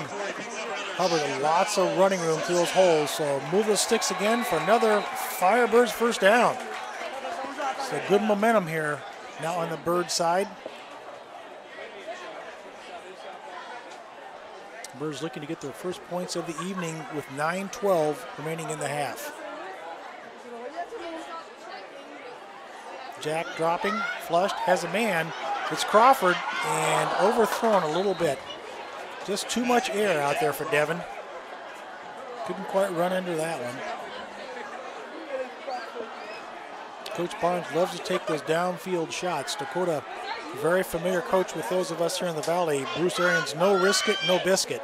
Hubbard lots of running room through those holes. So move those sticks again for another Firebirds first down. So good momentum here now on the Bird side. Birds looking to get their first points of the evening with 9:12 remaining in the half. Jack dropping, flushed, has a man. It's Crawford and overthrown a little bit. Just too much air out there for Devin. Couldn't quite run under that one. Coach Barnes loves to take those downfield shots. Dakota, very familiar coach with those of us here in the Valley. Bruce Arians, no risk it, no biscuit.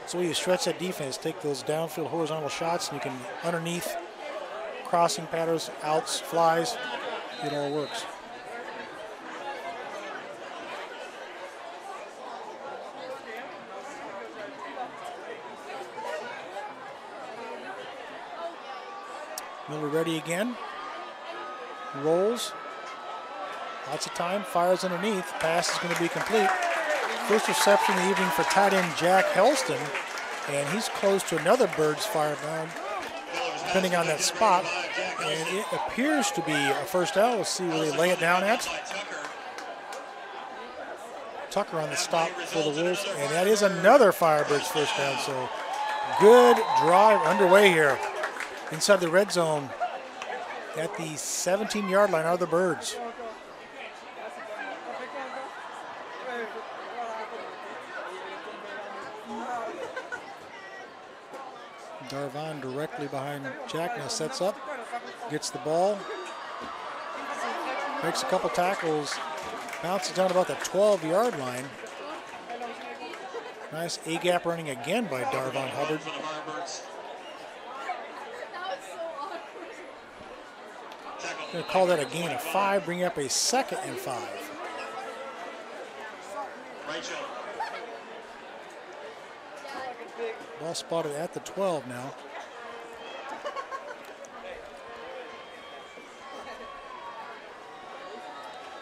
So you stretch that defense, take those downfield horizontal shots, and you can underneath crossing patterns, outs, flies, it all works. Miller ready again. Rolls. Lots of time. Fires underneath. Pass is going to be complete. First reception of the evening for tight end Jack Helston. And he's close to another Birds Firebird, depending on that spot. And it appears to be a first down. We'll see where they lay it down at. Tucker on the stop for the Wolves. And that is another Firebirds first down. So good drive underway here inside the red zone at the 17-yard line are the Birds. Darvon directly behind Jack now sets up, gets the ball, makes a couple tackles, bounces down about the 12-yard line. Nice A-gap running again by Darvon Hubbard. Going to call that a gain of 5, bring up a 2nd and 5. Ball spotted at the 12 now.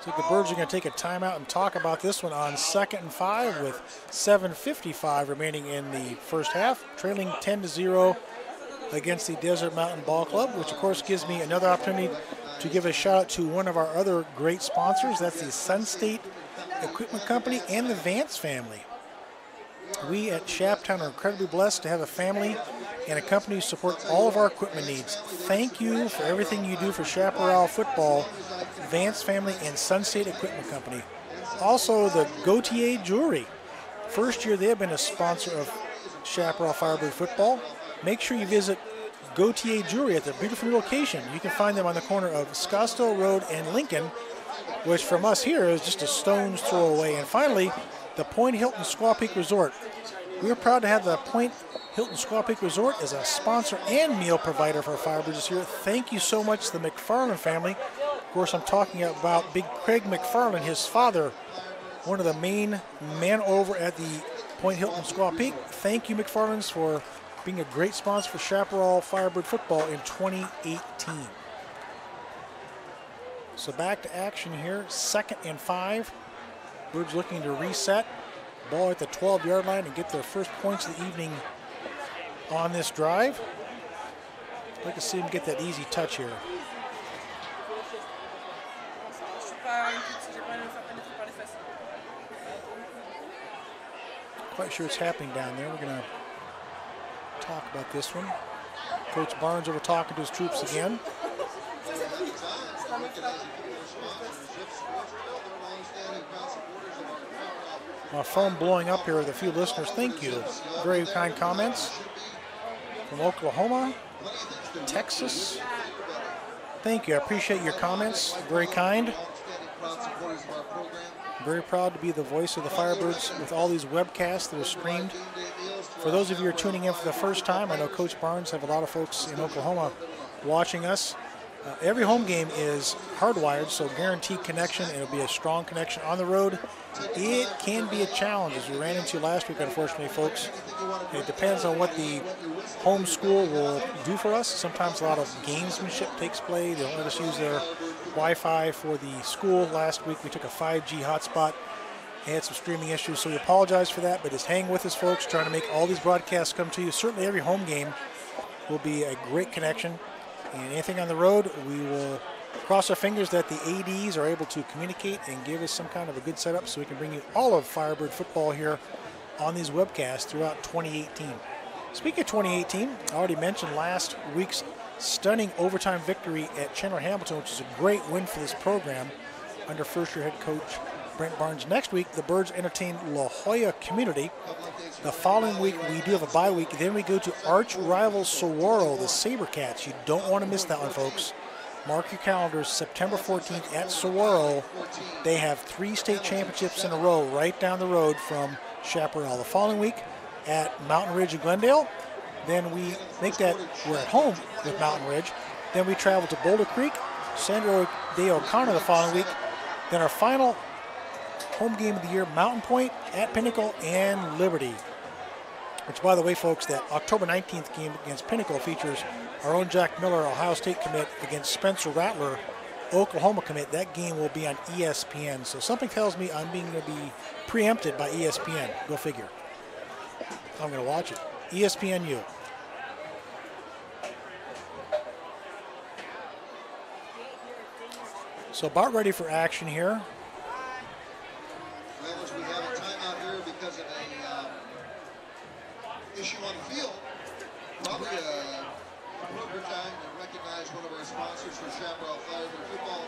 So the Birds are going to take a timeout and talk about this one on 2nd and 5 with 7:55 remaining in the first half, trailing 10-0 against the Desert Mountain Ball Club, which of course gives me another opportunity to give a shout out to one of our other great sponsors. That's the Sun State Equipment Company and the Vance family. We at Shaptown are incredibly blessed to have a family and a company who support all of our equipment needs. Thank you for everything you do for Chaparral football, Vance family, and Sun State Equipment Company. Also, the Gautier Jewelry. First year they have been a sponsor of Chaparral Firebird football. Make sure you visit Gautier Jewelry at their beautiful new location. You can find them on the corner of Scottsdale Road and Lincoln, which from us here is just a stone's throw away. And finally, the Point Hilton Squaw Peak Resort. We are proud to have the Point Hilton Squaw Peak Resort as a sponsor and meal provider for Firebirds this year. Thank you so much to the McFarland family. Of course, I'm talking about Big Craig McFarland, his father, one of the main men over at the Point Hilton Squaw Peak. Thank you, McFarlands, for being a great sponsor for Chaparral Firebird football in 2018. So back to action here, 2nd and 5. Birds looking to reset. Ball at the 12-yard line and get their first points of the evening on this drive. I'd like to see them get that easy touch here. Quite sure it's happening down there. We're going to talk about this one. Coach Barnes over talking to his troops again. My phone blowing up here with a few listeners. Thank you. Very kind comments from Oklahoma, Texas. Thank you. I appreciate your comments. Very kind. Very proud to be the voice of the Firebirds with all these webcasts that are streamed. For those of you who are tuning in for the first time, I know Coach Barnes have a lot of folks in Oklahoma watching us. Every home game is hardwired, so guaranteed connection. It'll be a strong connection on the road. It can be a challenge, as we ran into last week, unfortunately, folks. It depends on what the home school will do for us. Sometimes a lot of gamesmanship takes place. They don't let us use their Wi-Fi for the school. Last week we took a 5G hotspot. They had some streaming issues, so we apologize for that, but just hang with us, folks, trying to make all these broadcasts come to you. Certainly every home game will be a great connection. And anything on the road, we will cross our fingers that the ADs are able to communicate and give us some kind of a good setup so we can bring you all of Firebird football here on these webcasts throughout 2018. Speaking of 2018, I already mentioned last week's stunning overtime victory at Chandler Hamilton, which is a great win for this program under first-year head coach Brent Barnes. Next week, the Birds entertain La Jolla Community. The following week, we do have a bye week. Then we go to arch rival Saguaro, the Sabercats. You don't want to miss that one, folks. Mark your calendars, September 14th at Saguaro. They have 3 state championships in a row right down the road from Chaparral. The following week at Mountain Ridge and Glendale. Then we make that, we're at home with Mountain Ridge. Then we travel to Boulder Creek, Sandro de O'Connor the following week. Then our final home game of the year, Mountain Point at Pinnacle and Liberty. Which, by the way, folks, that October 19th game against Pinnacle features our own Jack Miller, Ohio State commit, against Spencer Rattler, Oklahoma commit. That game will be on ESPN. So something tells me I'm going to be preempted by ESPN. Go figure. I'm going to watch it. ESPNU. So about ready for action here. We have a timeout here because of a issue on the field. Probably a appropriate time to recognize one of our sponsors for Chaparral Firebird football,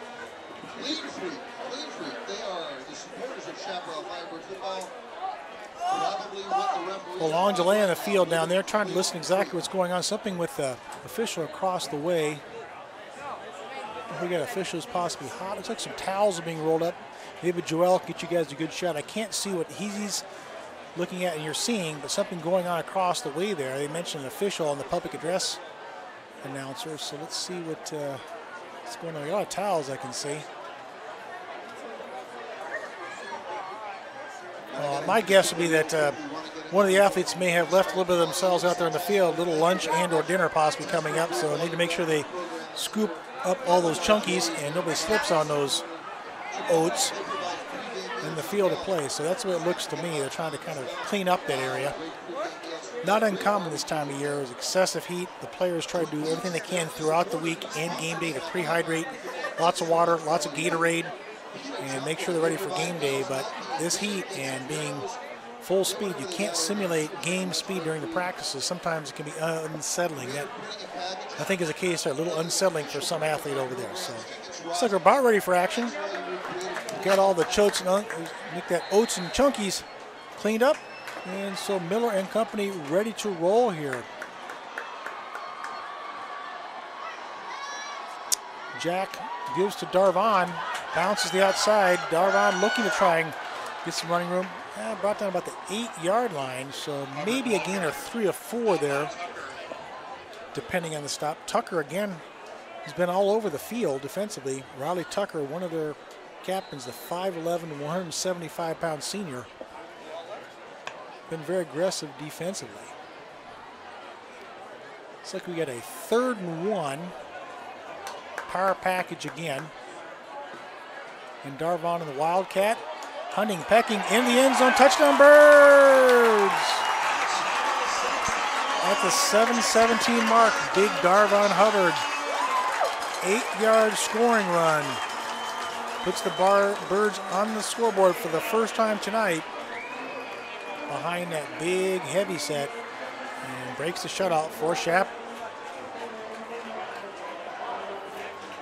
Clean Freak. They are the supporters of Chaparral Firebird football. Probably what the referee. A long delay on the field down there, trying to listen exactly what's going on. Something with the official across the way. We got officials possibly hot. Looks like some towels are being rolled up. Maybe Joel can get you guys a good shot. I can't see what he's looking at and you're seeing, but something going on across the way there. They mentioned an official on the public address announcer, so let's see what's going on. A lot of towels I can see. My guess would be that one of the athletes may have left a little bit of themselves out there in the field, a little lunch and or dinner possibly coming up, so they need to make sure they scoop up all those chunkies and nobody slips on those oats in the field of play. So that's what it looks to me. They're trying to kind of clean up that area. Not uncommon this time of year is excessive heat. The players try to do everything they can throughout the week and game day to prehydrate. Lots of water, lots of Gatorade, and make sure they're ready for game day. But this heat and being full speed, you can't simulate game speed during the practices. Sometimes it can be unsettling. That, I think, is a case a little unsettling for some athlete over there. So looks like we're about ready for action. We've got all the chotes and make that oats and chunkies cleaned up. And so Miller and company ready to roll here. Jack gives to Darvon, bounces the outside. Darvon looking to try and get some running room. Brought down about the 8-yard line, so maybe a gain of 3 or 4 there, depending on the stop. Tucker, again, has been all over the field defensively. Riley Tucker, one of their captains, the 5'11", 175-pound senior, been very aggressive defensively. Looks like we got a 3rd and 1. Power package again. And Darvon and the Wildcat. Hunting, pecking in the end zone. Touchdown Birds! At the 7:17 mark, big Darvon Hubbard. 8-yard scoring run. Puts the Birds on the scoreboard for the first time tonight. Behind that big heavy set. And breaks the shutout for Shap.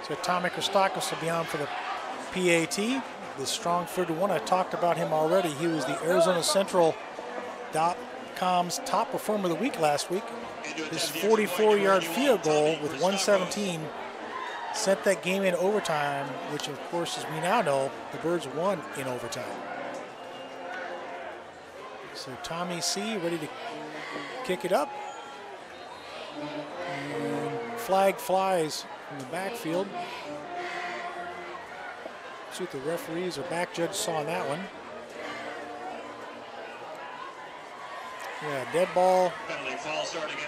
So Tommy Christakis will be on for the PAT. The strong 31, I talked about him already. He was the Arizona Central.com's top performer of the week last week. His 44-yard field goal with 1:17 sent that game in overtime, which of course, as we now know, the Birds won in overtime. So Tommy C. ready to kick it up. And flag flies from the backfield. See what the referees or back judge saw on that one. Yeah, dead ball.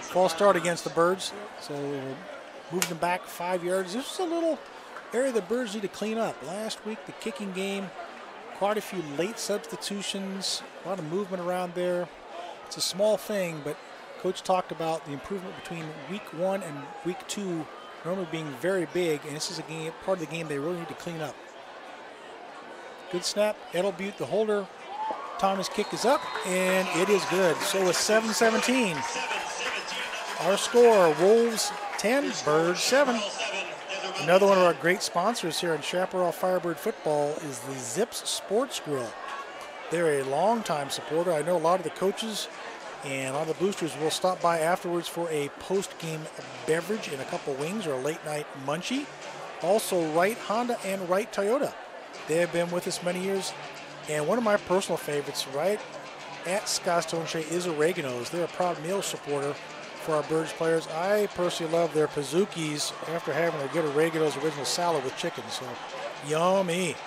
False start against the Birds. So moved them back 5 yards. This is a little area the Birds need to clean up. Last week, the kicking game, quite a few late substitutions, a lot of movement around there. It's a small thing, but Coach talked about the improvement between week 1 and week 2 normally being very big, and this is a game, part of the game they really need to clean up. Good snap. Edelbutte, the holder. Thomas' kick is up, and it is good. So it's 7-17. Our score, Wolves 10, Birds 7. Another one of our great sponsors here in Chaparral Firebird football is the Zips Sports Grill. They're a longtime supporter. I know a lot of the coaches and a lot of the boosters will stop by afterwards for a post-game beverage and a couple wings or a late-night munchie. Also, Wright Honda and Wright Toyota. They have been with us many years. And one of my personal favorites right at Scottsdale Shea is Oregano's. They're a proud meal supporter for our Birds players. I personally love their Pazookies after having a good Oregano's original salad with chicken. So, yummy.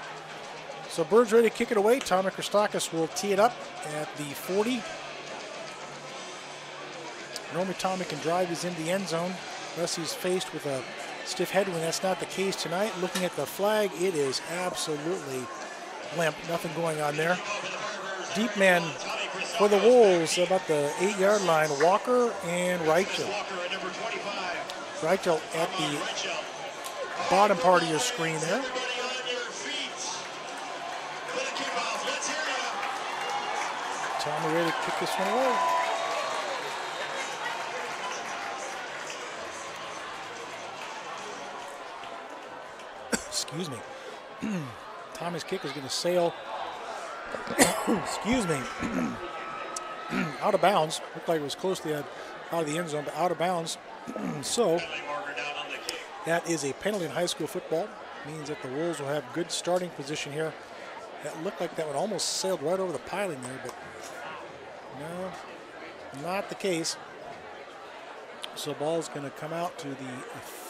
So, Birds ready to kick it away. Tommy Christakis will tee it up at the 40. Normally, Tommy can drive his into the end zone unless he's faced with a stiff headwind. That's not the case tonight. Looking at the flag, it is absolutely limp. Nothing going on there. Deep man for the Wolves about the 8-yard line. Walker and Reichel. Reichel at the bottom part of your screen there. Tommy ready to kick this one away. Excuse me. Tommy's kick is going to sail, excuse me, out of bounds. Looked like it was close to out of the end zone, but out of bounds. So that is a penalty in high school football. Means that the Wolves will have good starting position here. That looked like that one almost sailed right over the piling there, but no, not the case. So the ball is going to come out to the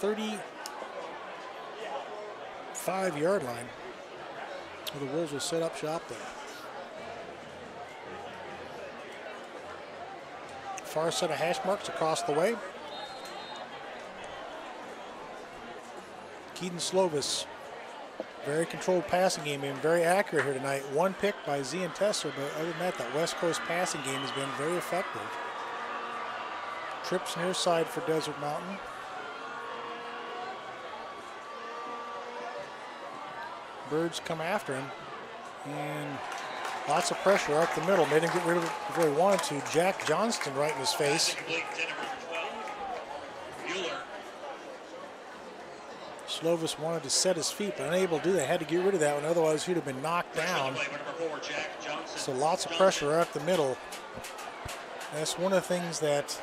35-yard line. The Wolves will set up shop there. Far set of hash marks across the way. Keaton Slovis, very controlled passing game, and very accurate here tonight. One pick by Zian Tesser, but other than that West Coast passing game has been very effective. Trips near side for Desert Mountain. Birds come after him, and lots of pressure up the middle. Made him get rid of it before he wanted to. Jack Johnston right in his face. Slovis wanted to set his feet, but unable to do that. Had to get rid of that one, otherwise he'd have been knocked down. So lots of pressure right up the middle. That's one of the things that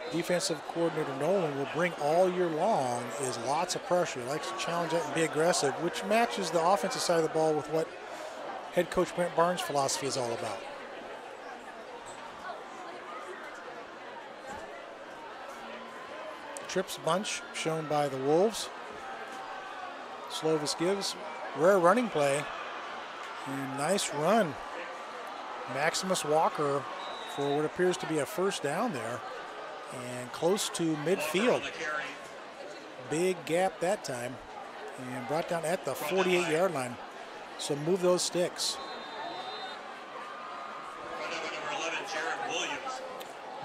defensive coordinator Nolan will bring all year long is lots of pressure. He likes to challenge it and be aggressive, which matches the offensive side of the ball with what head coach Brent Barnes' philosophy is all about. Trips bunch shown by the Wolves. Slovis gives, rare running play, and nice run. Maximus Walker for what appears to be a first down there. And close to midfield. Big gap that time. And brought down at the 48-yard line. So move those sticks.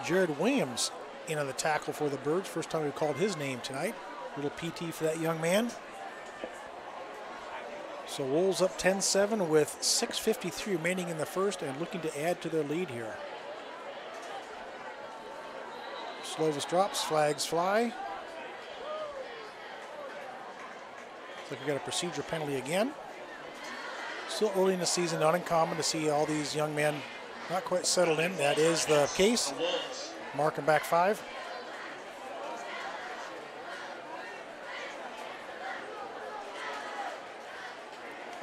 Jared Williams in on the tackle for the Birds. First time we called his name tonight. Little PT for that young man. So Wolves up 10-7 with 6:53 remaining in the first and looking to add to their lead here. Slovis drops, flags fly. Looks like we got a procedure penalty again. Still early in the season, not uncommon to see all these young men not quite settled in. That is the case. Marking back 5.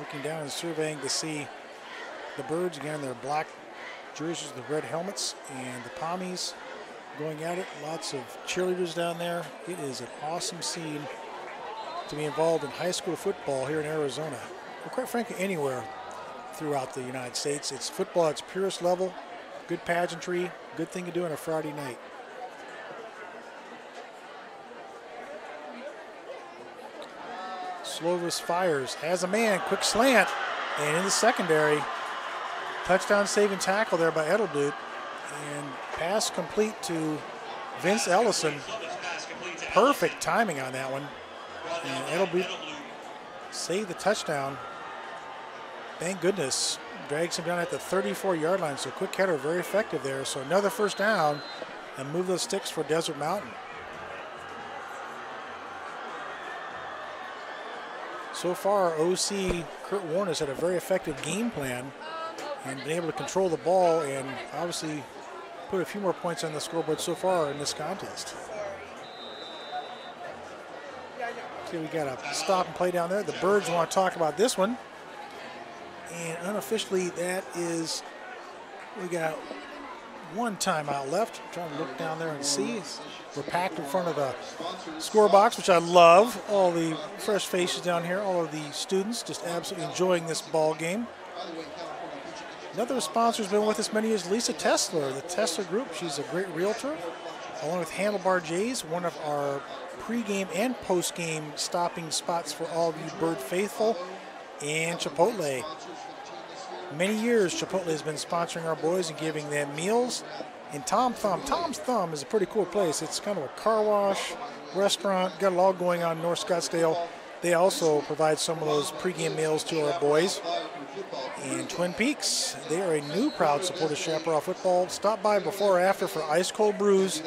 looking down and surveying to see the Birds again. Their black jerseys, the red helmets, and the Pommies going at it. Lots of cheerleaders down there. It is an awesome scene to be involved in high school football here in Arizona. Well, quite frankly, anywhere throughout the United States. It's football at its purest level. Good pageantry. Good thing to do on a Friday night. Slovis fires, has a man, quick slant, and in the secondary, touchdown saving tackle there by Edelblut, and pass complete to Vince Ellison. Perfect timing on that one. And Edelblut saved the touchdown. Thank goodness. Drags him down at the 34-yard line, so quick header, very effective there. So another first down, and move those sticks for Desert Mountain. So far, OC Kurt Warren has had a very effective game plan and been able to control the ball and obviously put a few more points on the scoreboard so far in this contest. Okay, we got a stop and play down there. The Birds want to talk about this one. And unofficially, that is, we got one timeout left. I'm trying to look down there and see. We're packed in front of the score box, which I love. All the fresh faces down here, all of the students just absolutely enjoying this ball game. Another sponsor has been with us many years, Lisa Tesler, the Tesler Group. She's a great realtor, along with Handlebar Jays, one of our pregame and postgame stopping spots for all of you Bird faithful, and Chipotle. Many years Chipotle has been sponsoring our boys and giving them meals. And Tom's Thumb is a pretty cool place. It's kind of a car wash, restaurant, got it all going on in North Scottsdale. They also provide some of those pregame meals to our boys. And Twin Peaks, they are a new proud supporter of Chaparral football. Stop by before or after for ice cold brews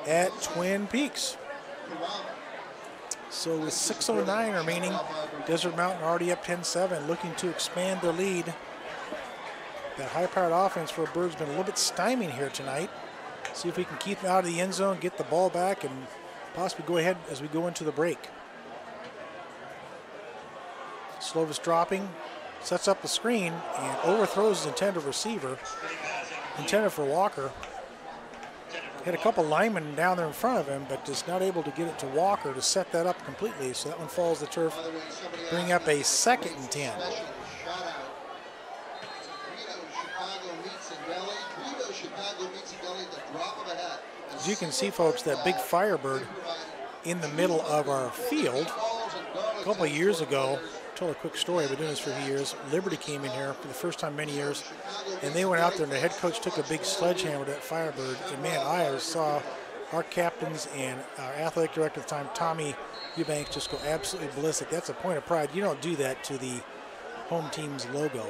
at Twin Peaks. So with 6:09 remaining, Desert Mountain already up 10-7, looking to expand their lead. That high-powered offense for Bird's been a little bit stymied here tonight. See if we can keep them out of the end zone, get the ball back, and possibly go ahead as we go into the break. Slovis dropping, sets up the screen, and overthrows his intended receiver, intended for Walker. Had a couple linemen down there in front of him, but just not able to get it to Walker to set that up completely. So that one falls to the turf, bring up a 2nd and 10. As you can see, folks, that big Firebird in the middle of our field. A couple of years ago, I'll tell a quick story. I've been doing this for a few years. Liberty came in here for the first time in many years, and they went out there, and the head coach took a big sledgehammer to that Firebird. And man, I saw our captains and our athletic director at the time, Tommy Eubanks, just go absolutely ballistic. That's a point of pride. You don't do that to the home team's logo.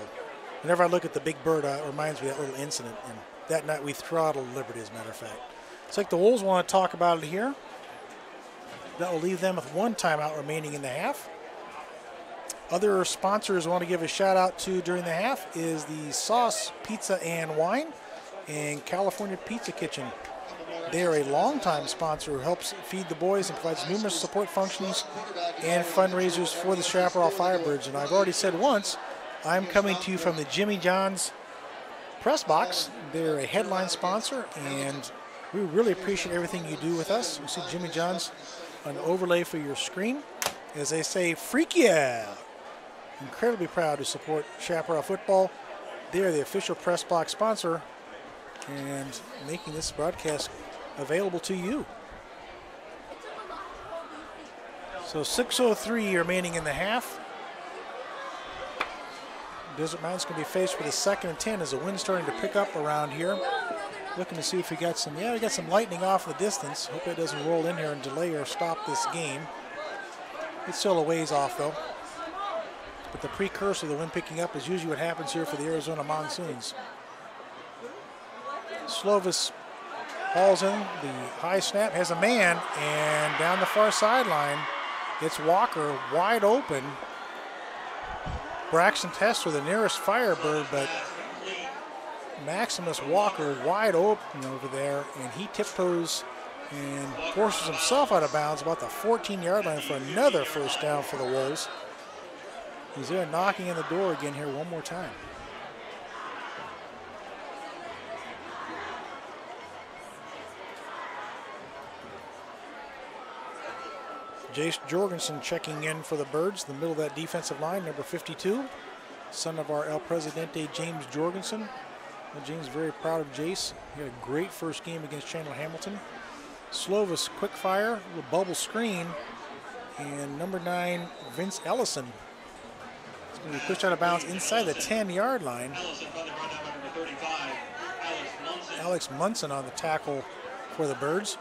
Whenever I look at the big bird, it reminds me of that little incident. And that night we throttled Liberty, as a matter of fact. It's like the Wolves want to talk about it here. That will leave them with one timeout remaining in the half. Other sponsors I want to give a shout out to during the half is the Sauce Pizza and Wine and California Pizza Kitchen. They are a longtime sponsor who helps feed the boys and provides numerous support functions and fundraisers for the Chaparral Firebirds. And I've already said once, I'm coming to you from the Jimmy John's press box. They're a headline sponsor, and we really appreciate everything you do with us. You see Jimmy John's an overlay for your screen. As they say, freak yeah! Incredibly proud to support Chaparral football. They're the official press box sponsor and making this broadcast available to you. So 6:03 remaining in the half. Desert Mountain's going to be faced with a 2nd and 10 as the wind's starting to pick up around here. Looking to see if we got some, we got some lightning off in the distance. Hope it doesn't roll in here and delay or stop this game. It's still a ways off though. But the precursor of the wind picking up is usually what happens here for the Arizona monsoons. Slovis hauls in the high snap, has a man, and down the far sideline, it's Walker wide open. Braxton Tesler, the nearest Firebird, but Maximus Walker wide open over there, and he tiptoes and forces himself out of bounds about the 14-yard line for another first down for the Wolves. He's there knocking on the door again here one more time. Jace Jorgensen checking in for the Birds, the middle of that defensive line, number 52, son of our El Presidente, James Jorgensen. Well, James is very proud of Jace. He had a great first game against Chandler Hamilton. Slovis, quick fire, a bubble screen, and number 9, Vince Ellison. It's going to be pushed out of bounds inside the 10-yard line. Alex Munson on the tackle for the Birds.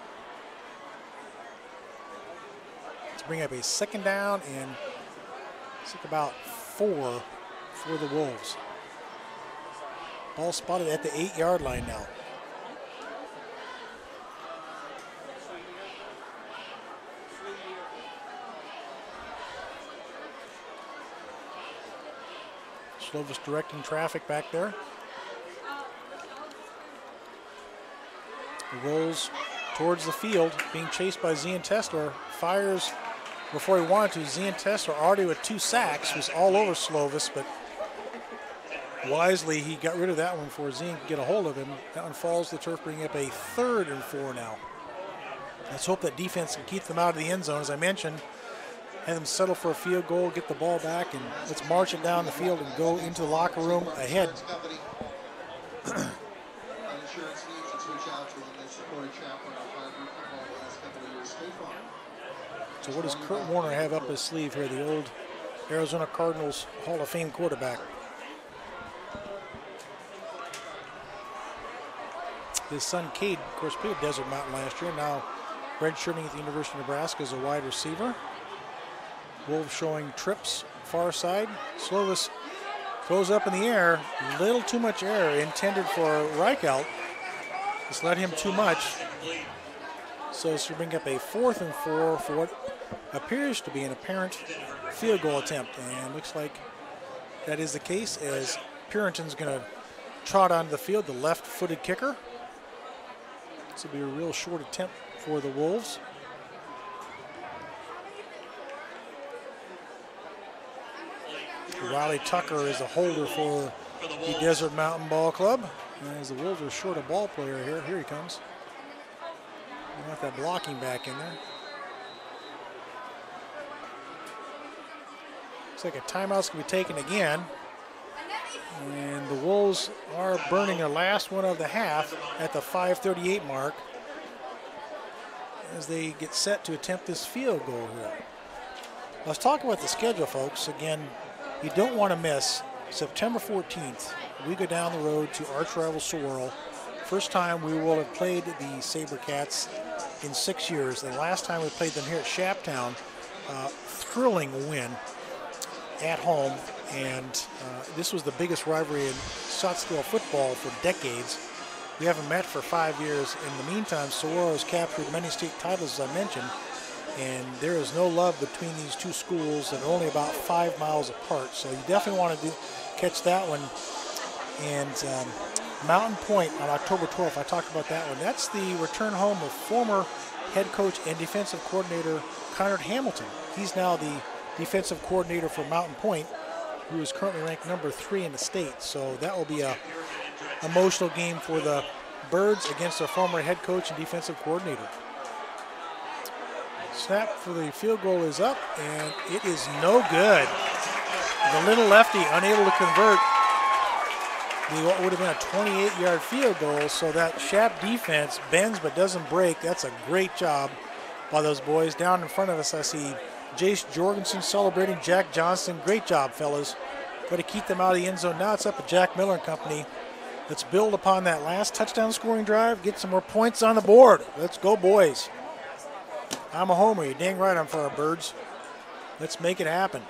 Bring up a second down and it's like about 4 for the Wolves. Ball spotted at the 8-yard line now. Slovis directing traffic back there. He rolls towards the field, being chased by Zian Tesler. Fires before he wanted to. Zian Tesler already with 2 sacks, was all over Slovis, but wisely he got rid of that one before Zian could get a hold of him. That one falls to the turf, bringing up a 3rd and 4 now. Let's hope that defense can keep them out of the end zone. As I mentioned, have them settle for a field goal, get the ball back, and let's march it down the field and go into the locker room ahead. So what does Kurt Warner have up his sleeve here, the old Arizona Cardinals Hall of Fame quarterback? His son Cade, of course, played at Desert Mountain last year, now redshirting at the University of Nebraska as a wide receiver. Wolves showing trips, far side. Slovis throws up in the air, little too much air intended for Reichelt. Just let him too much. So this will bring up a 4th and 4 for what appears to be an apparent field goal attempt. And looks like that is the case, as Purinton's going to trot onto the field, the left-footed kicker. This will be a real short attempt for the Wolves. Riley Tucker is a holder for the Desert Mountain Ball Club. As the Wolves are short a ball player here. Here he comes. We want that blocking back in there. Looks like a timeout's going to be taken again. And the Wolves are burning their last one of the half at the 5:38 mark as they get set to attempt this field goal here. Let's talk about the schedule, folks. Again, you don't want to miss September 14th. We go down the road to arch rival Saguaro. First time we will have played the SaberCats in 6 years. The last time we played them here at Shaptown, thrilling win at home. And this was the biggest rivalry in Scottsdale football for decades. We haven't met for 5 years. In the meantime, Saguaro has captured many state titles, as I mentioned. And there is no love between these two schools that are only about 5 miles apart. So you definitely want to catch that one. And Mountain Point on October 12th, I talked about that one. That's the return home of former head coach and defensive coordinator Conrad Hamilton. He's now the defensive coordinator for Mountain Point, who is currently ranked number 3 in the state. So that will be a emotional game for the Birds against their former head coach and defensive coordinator. Snap for the field goal is up, and it is no good. The little lefty unable to convert what would have been a 28-yard field goal. So that Shap defense bends but doesn't break. That's a great job by those boys. Down in front of us, I see Jace Jorgensen celebrating, Jack Johnson. Great job, fellas. Got to keep them out of the end zone. Now it's up to Jack Miller and company. Let's build upon that last touchdown scoring drive, get some more points on the board. Let's go, boys. I'm a homer. You're dang right I'm for our Birds. Let's make it happen.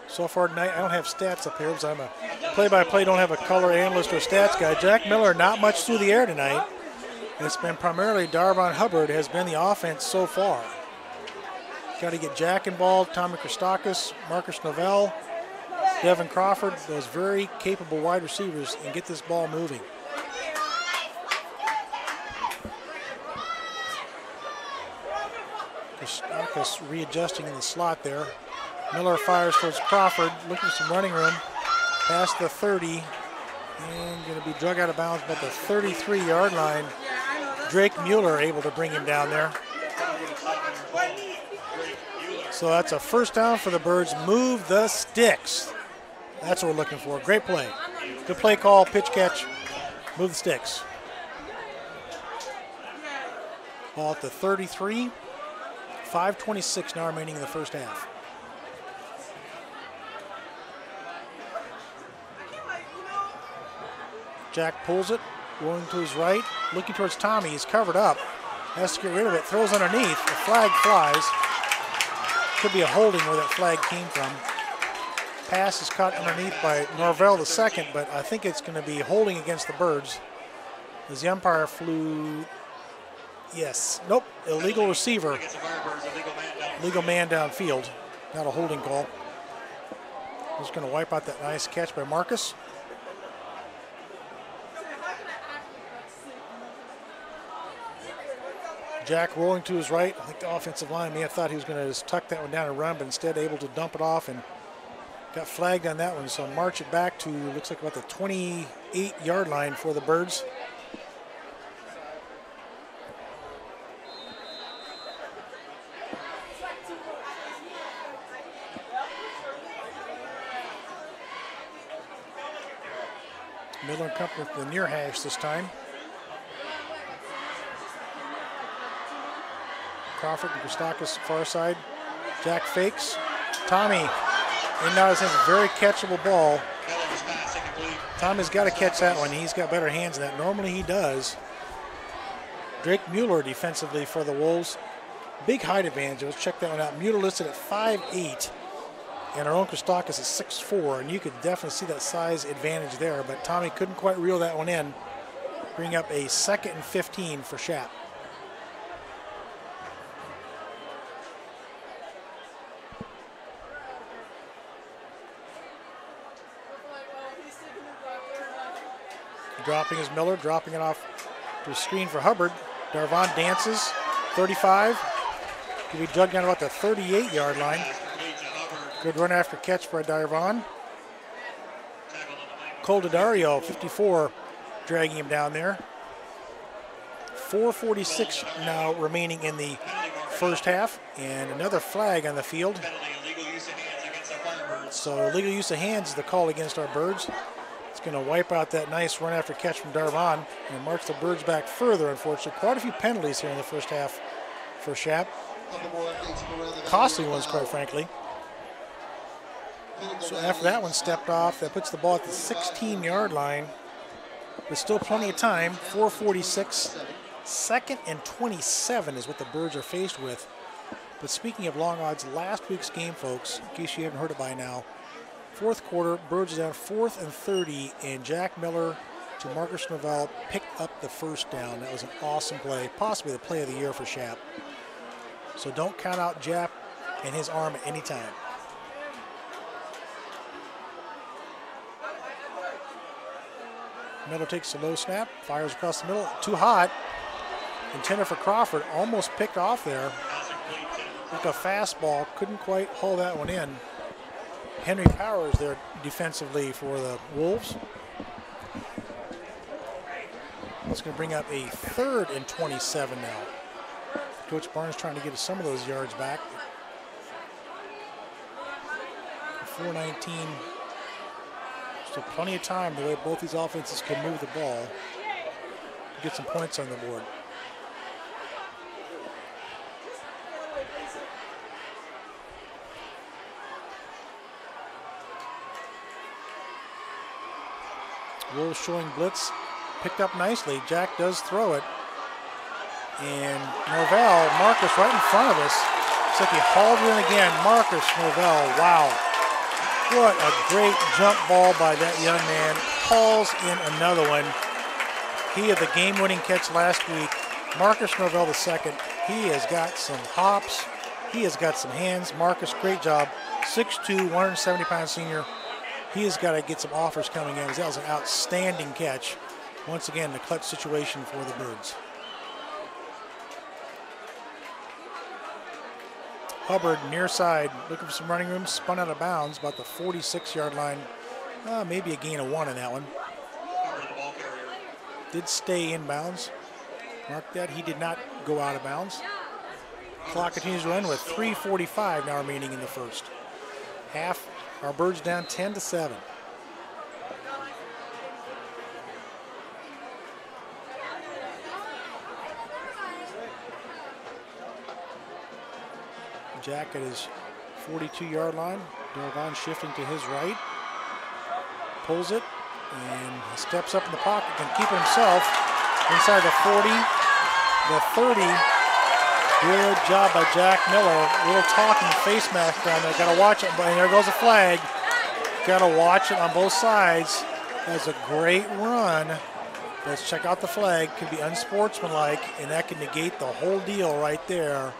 So far tonight, I don't have stats up here because I'm a play-by-play, don't have a color analyst or stats guy. Jack Miller, not much through the air tonight. It's been primarily Darvon Hubbard has been the offense so far. Got to get Jack involved, Tommy Christakis, Marcus Novell, Devin Crawford, those very capable wide receivers, and get this ball moving. Christakis readjusting in the slot there. Miller fires towards Crawford, looking for some running room. Past the 30, and going to be drug out of bounds about the 33-yard line. Drake Mueller able to bring him down there. So that's a first down for the Birds. Move the sticks. That's what we're looking for. Great play. Good play call, pitch catch, move the sticks. Ball at the 33. 5:26 now remaining in the first half. Jack pulls it, going to his right, looking towards Tommy. He's covered up. Has to get rid of it, throws underneath. The flag flies. Could be a holding where that flag came from. Pass is caught underneath by Norvell II, but I think it's going to be holding against the Birds. As the umpire flew, yes, nope, illegal receiver. Legal man downfield, not a holding call. Just going to wipe out that nice catch by Marcus. Jack rolling to his right. I think the offensive line may have thought he was going to just tuck that one down and run, but instead able to dump it off and got flagged on that one. So march it back to, looks like about the 28-yard line for the Birds. Miller and company with the near hash this time. Crawford and Kostakis far side. Jack fakes. Tommy in now his hands, a very catchable ball. Tommy's got to catch that one. He's got better hands than that. Normally he does. Drake Mueller defensively for the Wolves. Big height advantage. Let's check that one out. Mueller listed at 5'8", and our own Kostakis is 6'4", and you could definitely see that size advantage there, but Tommy couldn't quite reel that one in. Bring up a 2nd and 15 for Schaap. Dropping is Miller, dropping it off to a screen for Hubbard. Darvon dances, 35. Could be drugged down about the 38-yard line. Good run after catch by Darvon. Cole DiDario, 54, dragging him down there. 4:46 now remaining in the first half, and another flag on the field. So legal use of hands is the call against our Birds. It's going to wipe out that nice run after catch from Darvon and march the Birds back further, unfortunately. Quite a few penalties here in the first half for Schaap. Costly ones, quite frankly. So after that one stepped off, that puts the ball at the 16-yard line. But still plenty of time, 4:46. 2nd and 27 is what the Birds are faced with. But speaking of long odds, last week's game, folks, in case you haven't heard it by now, fourth quarter, Birds are down 4th and 30, and Jack Miller to Marcus Norvell picked up the first down. That was an awesome play, possibly the play of the year for Schaap. So don't count out Jap and his arm at any time. Miller takes a low snap, fires across the middle, too hot. Intended for Crawford, almost picked off there. Like a fastball, couldn't quite haul that one in. Henry Powers there defensively for the Wolves. It's going to bring up a 3rd and 27 now. Coach Barnes trying to get some of those yards back. 4:19. Still plenty of time the way both these offenses can move the ball to get some points on the board. Wolves showing blitz, picked up nicely. Jack does throw it. And Norvell, Marcus right in front of us. Looks like he hauled it in again. Marcus Norvell, wow. What a great jump ball by that young man. Hauls in another one. He had the game-winning catch last week. Marcus Norvell II, he has got some hops. He has got some hands. Marcus, great job. 6'2", 170-pound senior. He has got to get some offers coming in. That was an outstanding catch. Once again, the clutch situation for the Birds. Hubbard near side, looking for some running room, spun out of bounds, about the 46-yard line. Maybe a gain of 1 in that one. Did stay in bounds. Mark that, he did not go out of bounds. Clock continues to run with 3:45 now remaining in the first. Half, our Birds down 10-7. Jack at his 42-yard line. Darvon shifting to his right. Pulls it, and he steps up in the pocket, can keep it himself inside the 40, the 30. Good job by Jack Miller. Little talking face mask down there. Got to watch it, and there goes a flag. Got to watch it on both sides. That's a great run. Let's check out the flag. Could be unsportsmanlike, and that can negate the whole deal right there.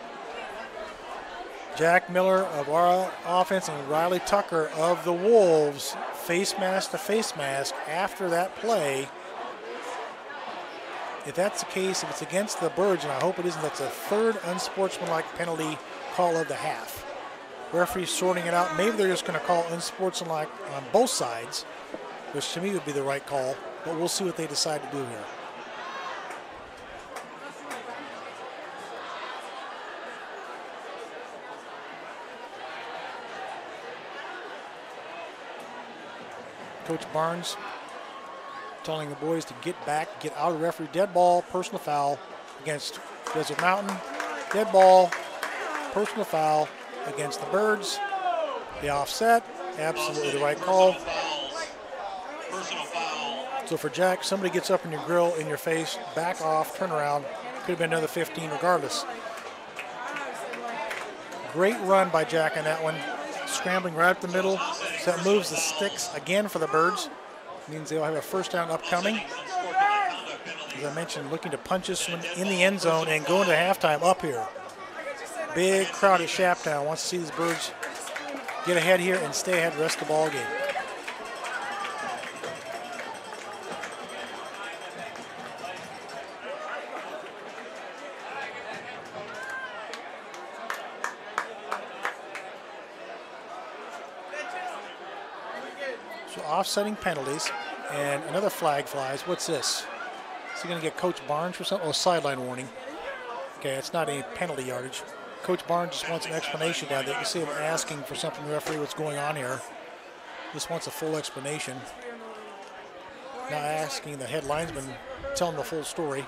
Jack Miller of our offense and Riley Tucker of the Wolves, face mask to face mask after that play. If that's the case, if it's against the Birds, and I hope it isn't, that's a third unsportsmanlike penalty call of the half. Referee's sorting it out. Maybe they're just going to call unsportsmanlike on both sides, which to me would be the right call, but we'll see what they decide to do here. Coach Barnes telling the boys to get back, get out of the referee. Dead ball, personal foul against Desert Mountain. Dead ball, personal foul against the Birds. The offset, absolutely the right call. So for Jack, somebody gets up in your grill, in your face, back off, turn around. Could have been another 15 regardless. Great run by Jack on that one. Scrambling right up the middle. So that moves the sticks again for the Birds. Means they'll have a first down upcoming. As I mentioned, looking to punch this one in the end zone and go into halftime up here. Big crowd at Shaptown wants to see these Birds get ahead here and stay ahead the rest of the ball game. So offsetting penalties, and another flag flies. What's this? Is he going to get Coach Barnes for something? Oh, sideline warning. Okay, it's not a penalty yardage. Coach Barnes just wants an explanation down there. You see him asking for something, the referee, what's going on here. Just wants a full explanation. Not asking the head linesman, tell him the full story.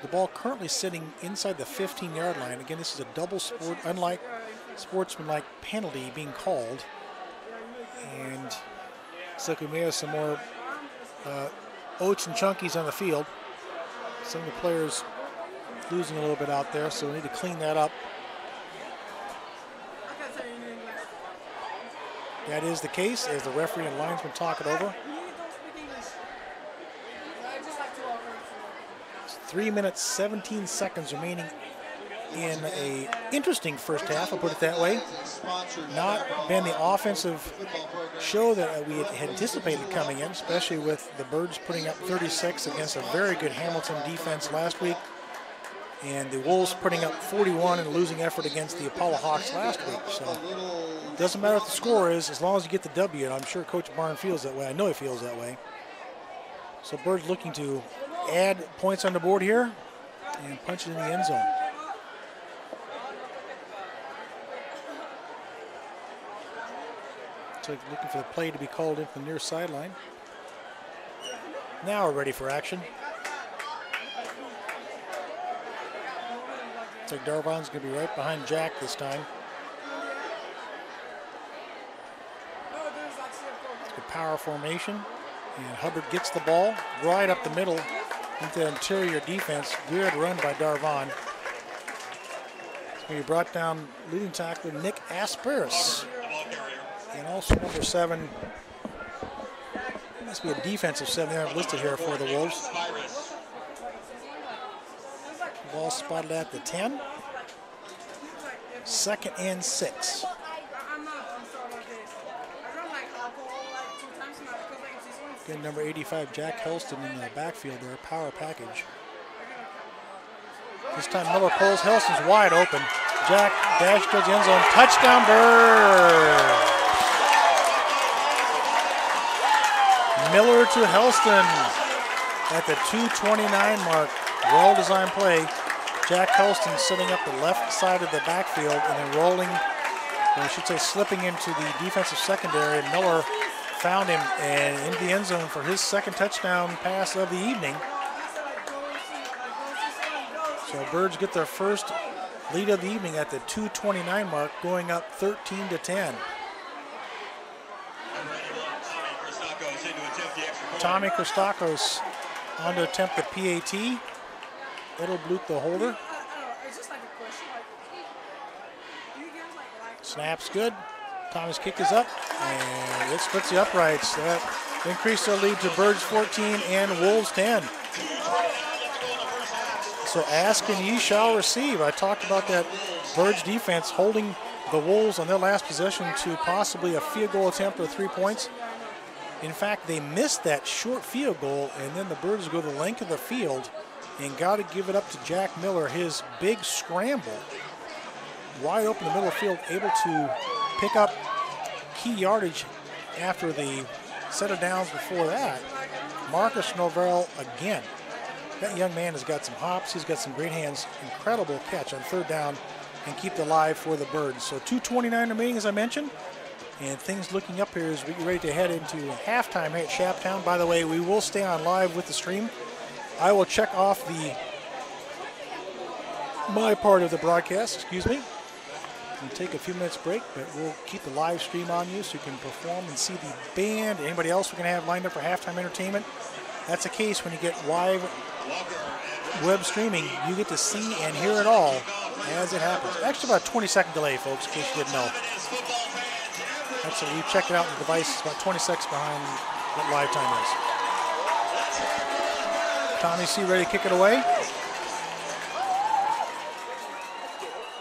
The ball currently sitting inside the 15-yard line. Again, this is a double sport, unlike sportsmanlike penalty being called. And looks like we may have some more oats and chunkies on the field. Some of the players losing a little bit out there, so we need to clean that up. That is the case as the referee and linesman talk it over. It's 3 minutes, 17 seconds remaining in a interesting first half, I'll put it that way. Not been the offensive show that we had anticipated coming in, especially with the Birds putting up 36 against a very good Hamilton defense last week, and the Wolves putting up 41 in a losing effort against the Apollo Hawks last week. So it doesn't matter what the score is as long as you get the W, and I'm sure Coach Barnes feels that way. I know he feels that way. So Birds looking to add points on the board here and punch it in the end zone. So looking for the play to be called in from the near sideline. Now we're ready for action. Looks like Darvon's going to be right behind Jack this time. It's a power formation, and Hubbard gets the ball right up the middle into the interior defense. Good run by Darvon. It's going to be brought down leading tackler Nick Asperis. And also number 7, must be a defensive 7 there listed here for the Wolves. Ball spotted at the 10. 2nd and 6. Again, number 85, Jack Helston in the backfield there, power package. This time Miller pulls. Helston's wide open. Jack dashed towards the end zone. Touchdown, Bird. Miller to Helston at the 2:29 mark. Well-designed play. Jack Helston sitting up the left side of the backfield and then rolling, or I should say slipping into the defensive secondary. And Miller found him and into the end zone for his second touchdown pass of the evening. So Birds get their first lead of the evening at the 2:29 mark, going up 13-10. Tommy Christakos on to attempt the PAT. Edelblut, the holder. Snap's good. Tommy's kick is up, and it splits the uprights. That increased their lead to Birds 14 and Wolves 10. So ask and ye shall receive. I talked about that Birds defense holding the Wolves on their last possession to possibly a field goal attempt or 3 points. In fact, they missed that short field goal, and then the Birds go the length of the field and got to give it up to Jack Miller. His big scramble, wide open in the middle of the field, able to pick up key yardage after the set of downs before that. Marcus Novell again. That young man has got some hops. He's got some great hands. Incredible catch on third down and keep it alive for the Birds. So 2:29 remaining, as I mentioned. And things looking up here as we get ready to head into halftime here at Shaptown. By the way, we will stay on live with the stream. I will check off my part of the broadcast, excuse me, and take a few minutes break, but we'll keep the live stream on you so you can perform and see the band. Anybody else we're going to have lined up for halftime entertainment. That's the case when you get live web streaming. You get to see and hear it all as it happens. Actually, about a 20-second delay, folks, in case you didn't know. That's what we check it out on the device. It's about 20 seconds behind what live time is. Tommy C ready to kick it away.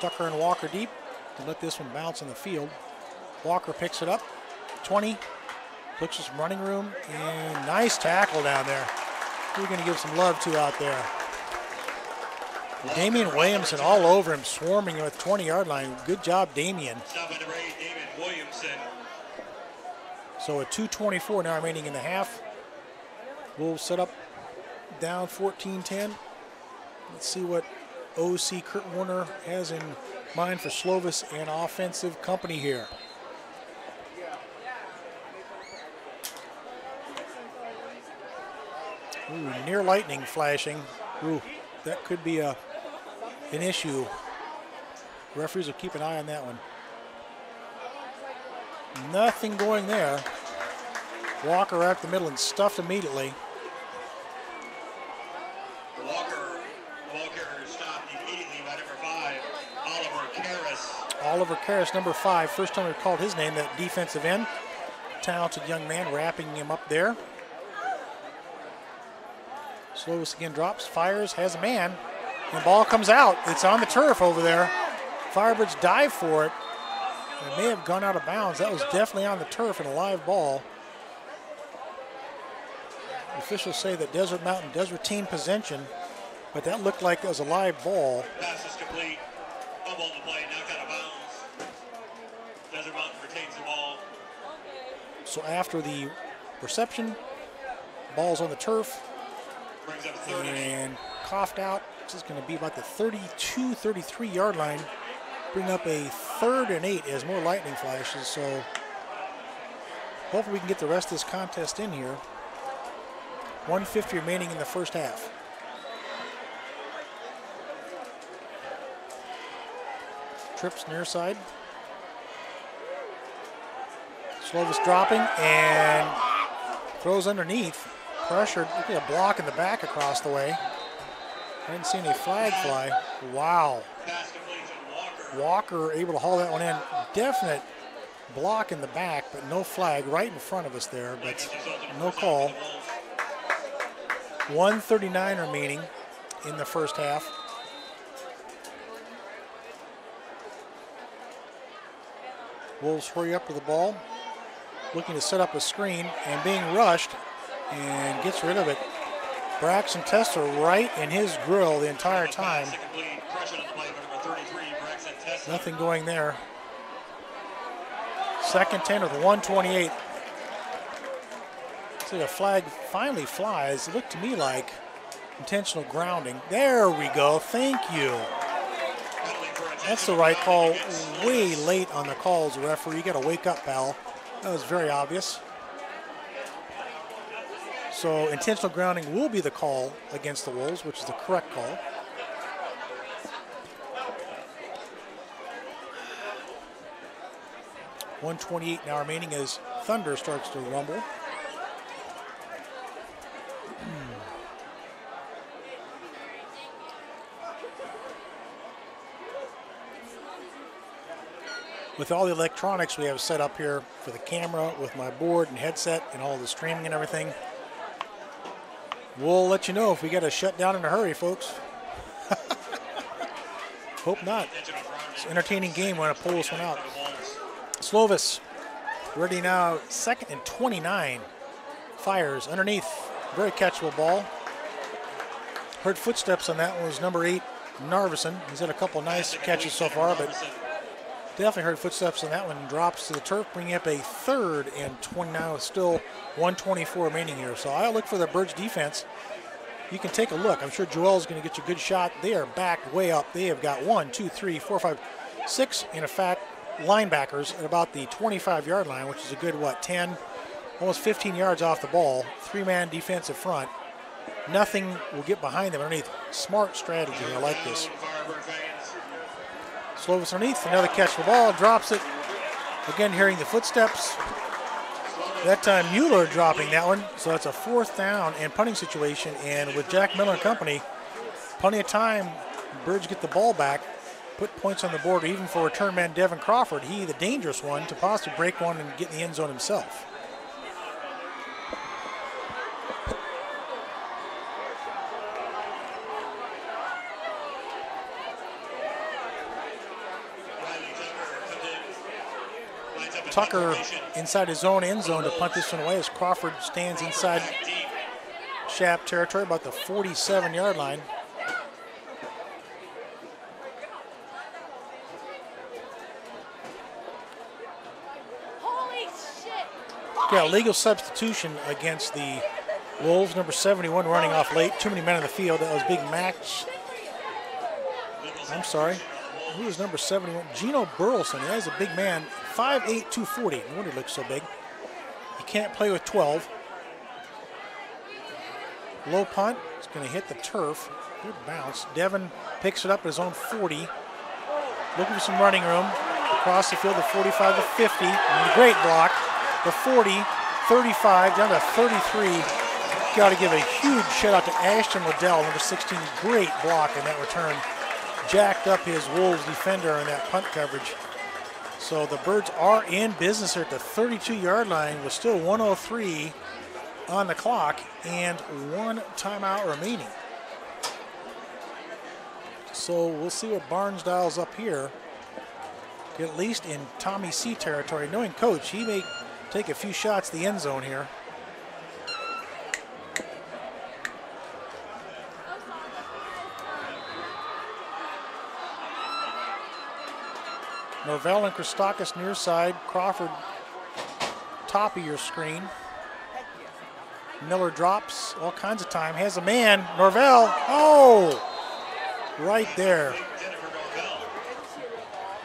Tucker and Walker deep to let this one bounce in the field. Walker picks it up. 20. Looks for some running room. And nice tackle down there. Who are we going to give some love to out there? Damian Williamson all over him, swarming at the 20-yard line. Good job, Damian. So a 2:24 now remaining in the half. Wolves set up down 14-10. Let's see what OC Kurt Warner has in mind for Slovis and offensive company here. Ooh, near lightning flashing. Ooh, that could be an issue. Referees will keep an eye on that one. Nothing going there. Walker right up the middle and stuffed immediately. Walker stopped immediately by number 5, Oliver Karras. Oliver Karras, number 5. First time we've called his name, that defensive end. Talented young man, wrapping him up there. Slovis again drops, fires, has a man. And the ball comes out. It's on the turf over there. Firebirds dive for it. It may have gone out of bounds. That was definitely on the turf and a live ball. Officials say that Desert Mountain does retain possession, but that looked like it was a live ball. Pass is complete. Fumble on the play, knocked out of bounds. Desert Mountain retains the ball. So after the reception, ball's on the turf. Brings up third and coughed out. This is going to be about the 32, 33-yard line. Bring up a 3rd and 8 as more lightning flashes. So hopefully we can get the rest of this contest in here. 1:50 remaining in the first half. Trips near side. Slovis dropping and throws underneath. Pressured. Look at a block in the back across the way. I didn't see any flag fly. Wow. Walker able to haul that one in. Definite block in the back, but no flag right in front of us there, but no call. 1:39 remaining in the first half. Wolves hurry up with the ball, looking to set up a screen and being rushed and gets rid of it. Braxton Tester right in his grill the entire time. Nothing going there. 2nd 10 with 1:28. So the flag finally flies. It looked to me like intentional grounding. There we go. Thank you. That's the right call. Way late on the calls, referee. You got to wake up, pal. That was very obvious. So intentional grounding will be the call against the Wolves, which is the correct call. .128 now remaining as Thunder starts to rumble. With all the electronics we have set up here for the camera with my board and headset and all the streaming and everything, we'll let you know if we got to shut down in a hurry, folks. Hope not. It's an entertaining game. We're going to pull this one out. Slovis ready now, 2nd and 29. Fires underneath. Very catchable ball. Heard footsteps on that one. Was number 8, Narvison. He's had a couple nice catches so far, but definitely heard footsteps on that one. Drops to the turf, bringing up a 3rd and 29 with still 1:24 remaining here. So I'll look for the Birds defense. You can take a look. I'm sure Joel's going to get you a good shot. They are backed way up. They have got 1, 2, 3, 4, 5, 6, in fact, linebackers at about the 25-yard line, which is a good, 10, almost 15 yards off the ball. 3-man defensive front. Nothing will get behind them underneath. Smart strategy. I like this. Slovis underneath, another catch for the ball, drops it. Again, hearing the footsteps. That time Mueller dropping that one, so it's a 4th down and punting situation. And with Jack Miller and company, plenty of time. Birds get the ball back, put points on the board, even for return man Devin Crawford. He, the dangerous one, to possibly break one and get in the end zone himself. Tucker inside his own end zone to punt this one away as Crawford stands inside Shap territory, about the 47-yard line. Holy shit! Yeah, legal substitution against the Wolves. Number 71 running off late. Too many men in the field. That was big match. I'm sorry. Who is number 71? Gino Burleson. That is a big man. 5'8", 240. No wonder he looks so big. He can't play with 12. Low punt. It's going to hit the turf. Good bounce. Devin picks it up at his own 40. Looking for some running room. Across the field, the 45 to 50. Great block. The 40, 35, down to 33. Got to give a huge shout out to Ashton Liddell, number 16. Great block in that return. Jacked up his Wolves defender in that punt coverage. So the Birds are in business here at the 32-yard line with still 1:03 on the clock and 1 timeout remaining. So we'll see what Barnes dials up here. At least in Tommy C territory. Knowing coach, he may take a few shots at the end zone here. Norvell and Christakis near side. Crawford top of your screen. Miller drops all kinds of time. Has a man. Norvell. Oh! Right there.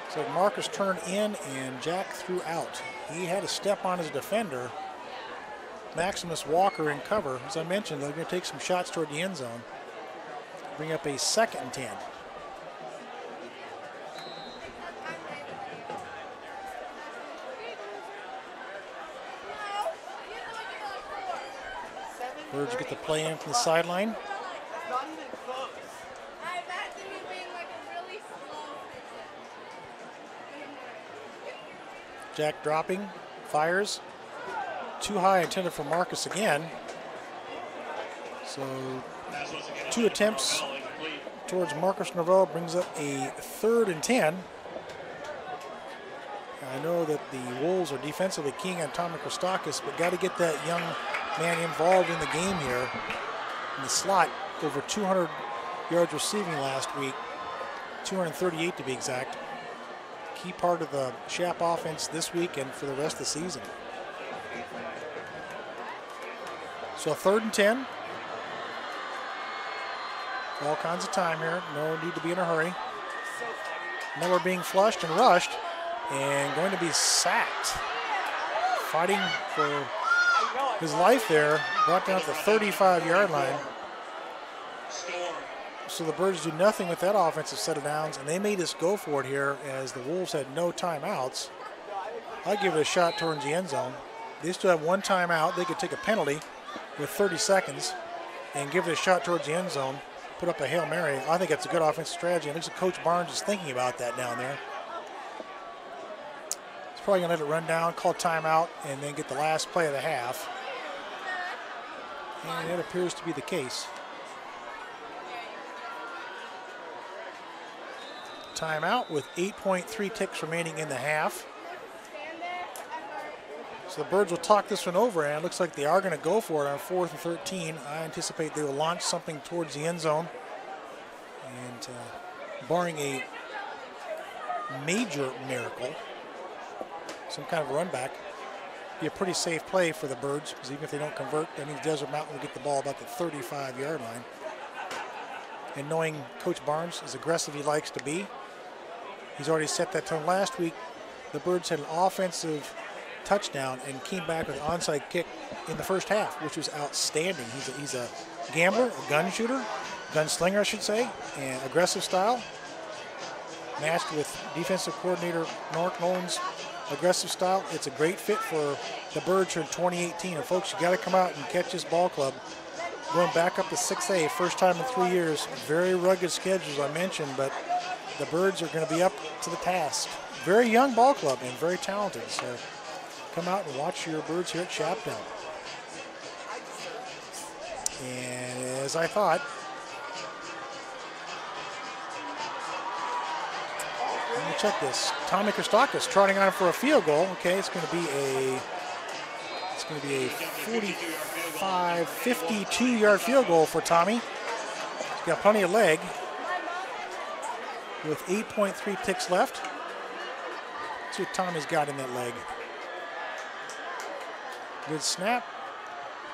So Marcus turned in and Jack threw out. He had a step on his defender. Maximus Walker in cover. As I mentioned, they're going to take some shots toward the end zone. Bring up a 2nd and 10. Birds get the play in from the sideline. I imagine you being like a really slow pitcher. Jack dropping, fires. Too high, intended for Marcus again. So 2 attempts towards Marcus Norvell brings up a 3rd and 10. I know that the Wolves are defensively keying on Tommy Christakis, but got to get that young man involved in the game here. in the slot, over 200 yards receiving last week, 238 to be exact. Key part of the Shap offense this week and for the rest of the season. So 3rd and 10. All kinds of time here. No need to be in a hurry. Miller being flushed and rushed and going to be sacked. Fighting for his life there. Brought down to the 35-yard line. So the Birds do nothing with that offensive set of downs, and they made us go for it here as the Wolves had no timeouts. I'd give it a shot towards the end zone. They still have 1 timeout. They could take a penalty with 30 seconds and give it a shot towards the end zone, put up a Hail Mary. I think that's a good offensive strategy. It looks like Coach Barnes is thinking about that down there. He's probably going to let it run down, call timeout, and then get the last play of the half. And it appears to be the case. Timeout with 8.3 ticks remaining in the half. So the Birds will talk this one over, and it looks like they are going to go for it on 4th and 13. I anticipate they will launch something towards the end zone. And barring a major miracle, some kind of run back, be a pretty safe play for the Birds, because even if they don't convert, that means Desert Mountain will get the ball about the 35-yard line. And knowing Coach Barnes, as aggressive he likes to be, he's already set that tone. Last week, the Birds had an offensive touchdown and came back with an onside kick in the first half, which was outstanding. He's a gambler, a gun shooter, gunslinger, I should say, and aggressive style, matched with defensive coordinator Mark Nolan's aggressive style. It's a great fit for the Birds here in 2018. And folks, you got to come out and catch this ball club. Going back up to 6A, first time in 3 years. Very rugged schedules, I mentioned, but the Birds are going to be up to the task. Very young ball club and very talented. So come out and watch your Birds here at Shaptown. And as I thought, let me check this. Tommy Christakis trotting on for a field goal. Okay, it's going to be a 45, 52-yard field goal for Tommy. He's got plenty of leg with 8.3 ticks left. Let's see what Tommy's got in that leg. Good snap.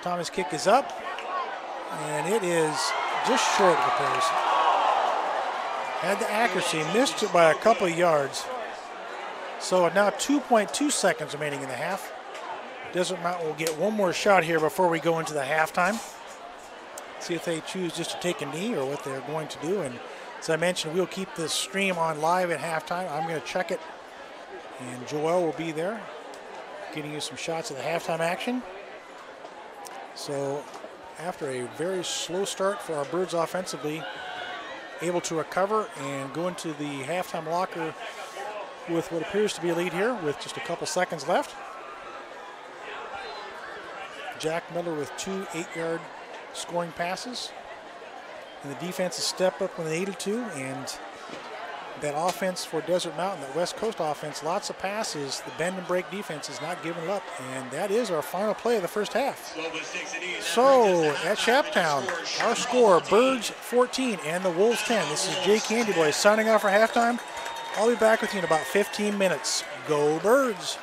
Tommy's kick is up, and it is just short of the pace. Had the accuracy, missed it by a couple of yards. So now 2.2 seconds remaining in the half. Desert Mountain will get one more shot here before we go into the halftime. See if they choose just to take a knee or what they're going to do. And as I mentioned, we'll keep this stream on live at halftime. I'm going to check it, and Joel will be there, getting you some shots of the halftime action. So after a very slow start for our Birds offensively, able to recover and go into the halftime locker with what appears to be a lead here with just a couple seconds left. Jack Miller with 2 8-yard scoring passes. And the defense has stepped up when they needed to. And that offense for Desert Mountain, that West Coast offense, lots of passes. The bend and break defense is not giving up. And that is our final play of the first half. So at Shaptown, our score, Birds 14 and the Wolves 10. This is Jay Candyboy signing off for halftime. I'll be back with you in about 15 minutes. Go Birds!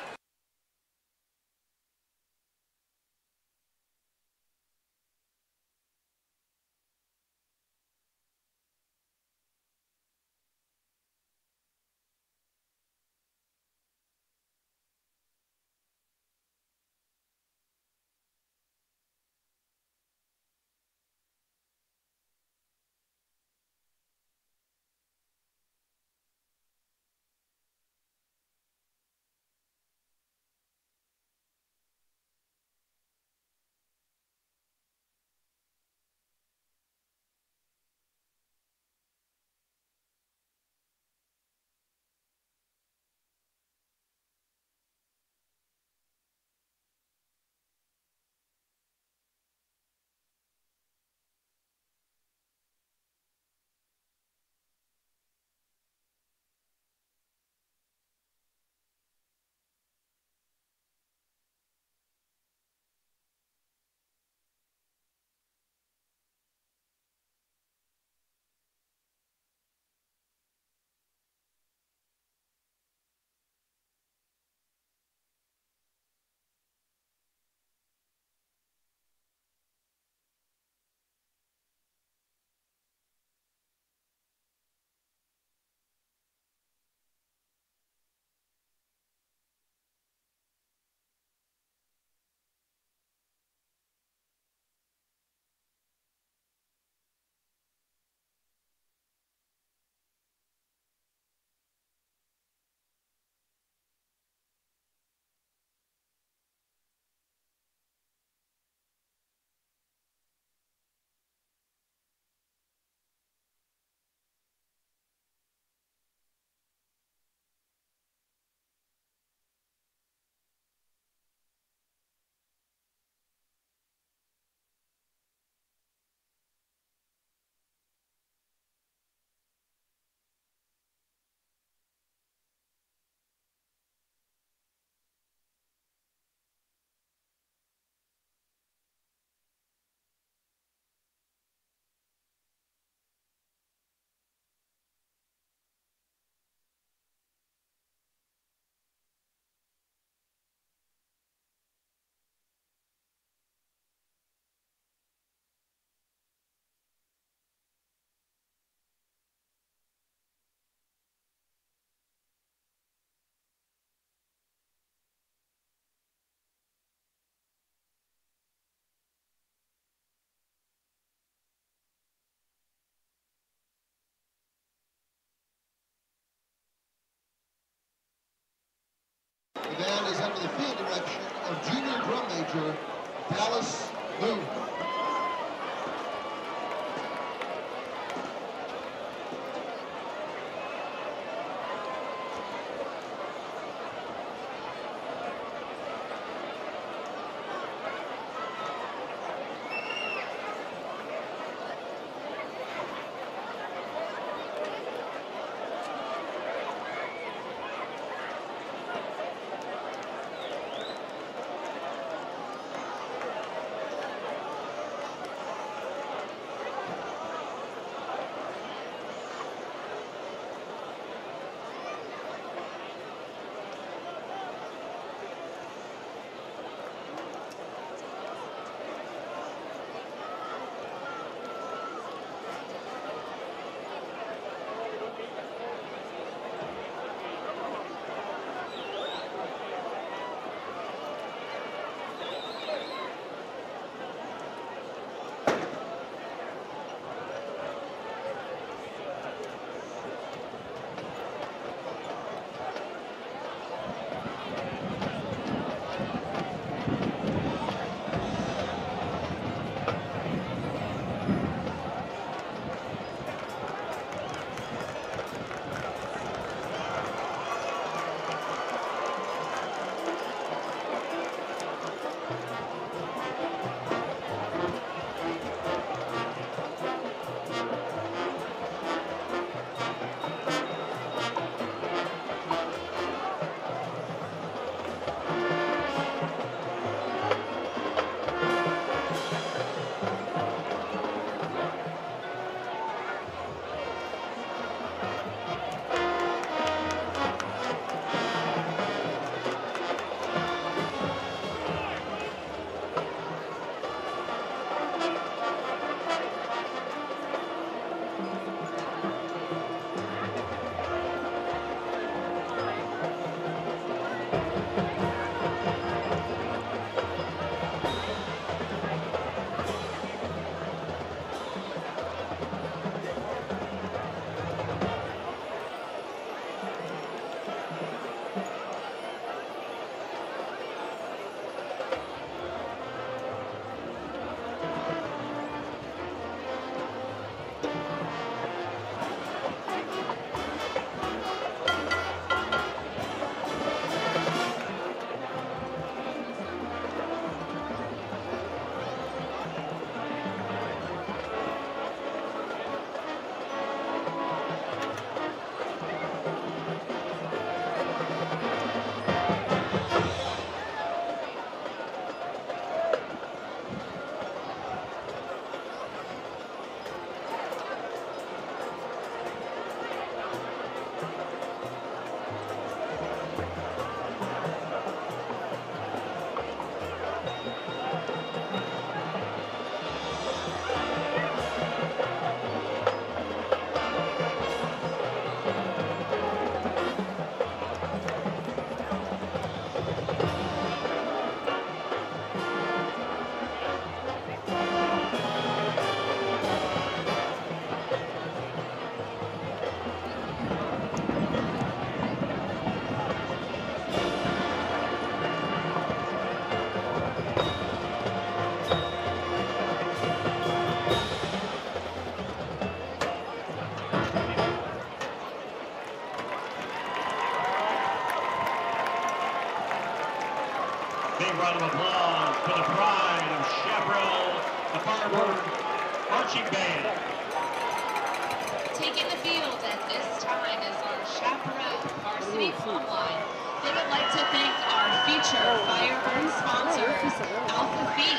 The band is under the field direction of junior drum major Dallas Moon. Big round of applause for the pride of Chaparral, the Firebird Marching Band. Taking the field at this time is our Chaparral Varsity Plumb Line. They would like to thank our feature Firebird sponsors, Alpha Phi,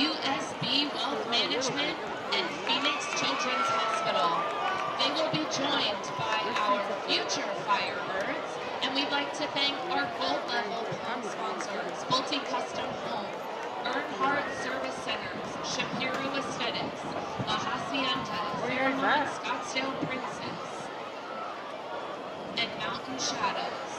USB Wealth Management, and Phoenix Children's Hospital. They will be joined by our future Firebirds, and we'd like to thank our gold level plum sponsors, Pulte Custom Home, Earnhardt Service Centers, Shapiro Aesthetics, La Hacienda, Fairmont Scottsdale Princess, and Mountain Shadows.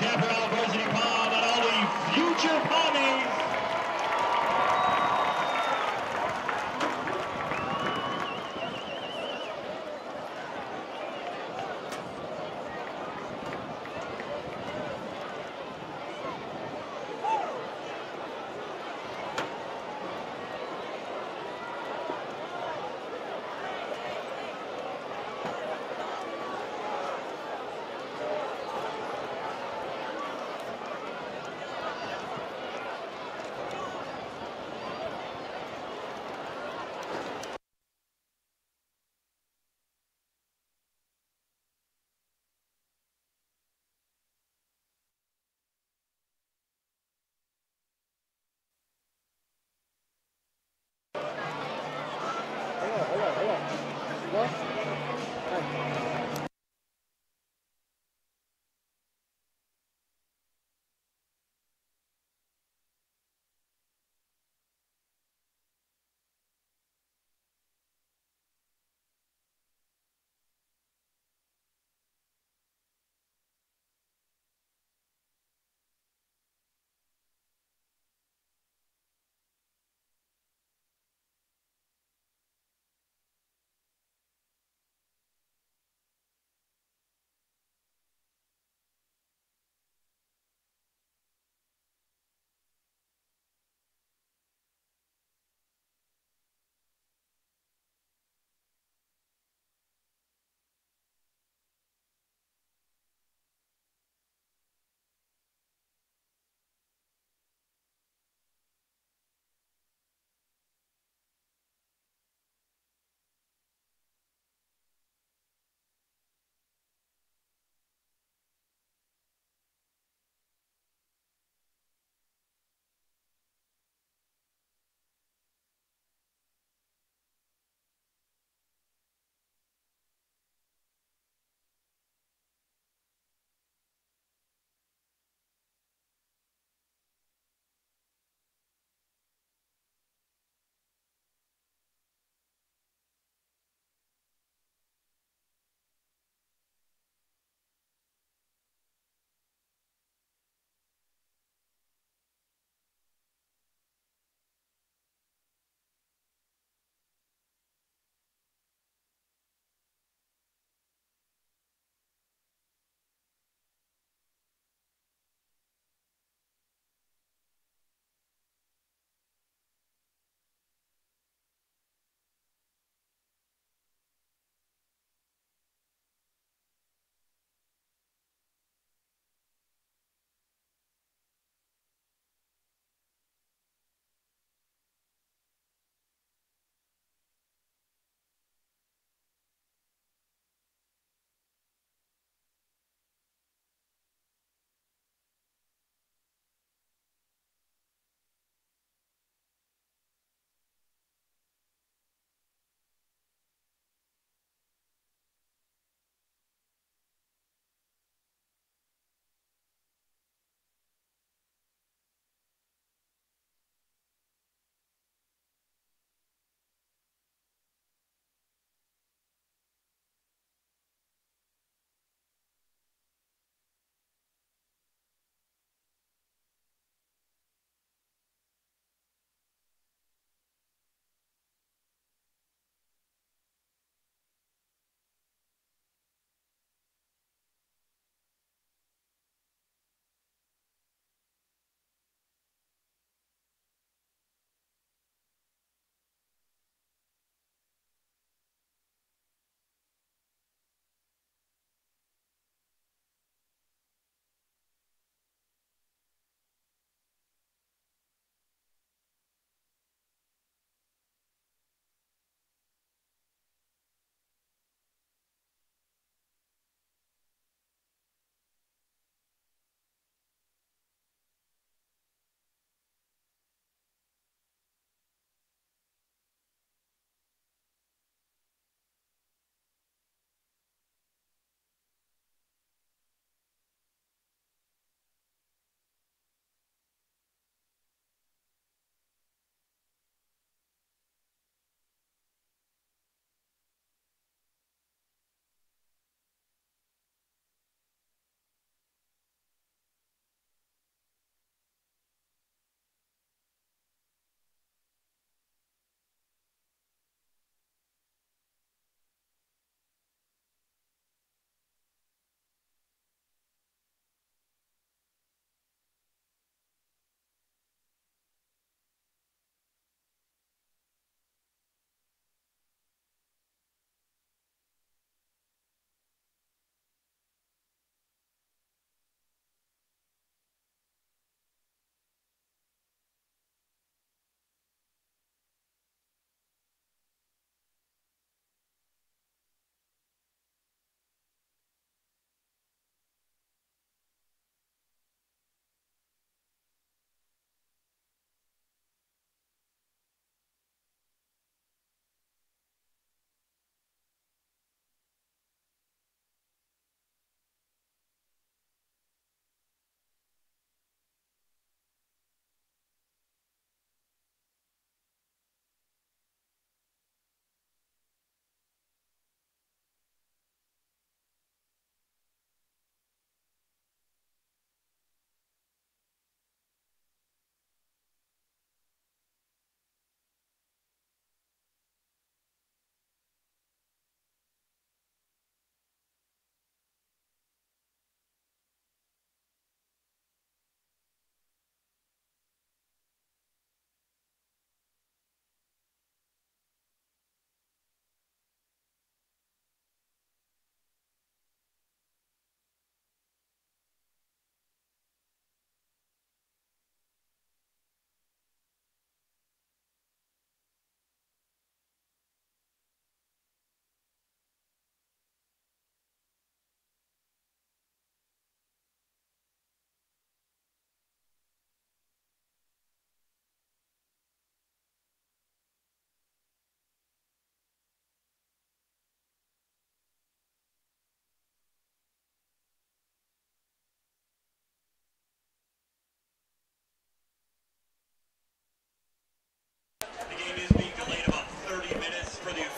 Chaparral Varsity Prom and all the future Pommies.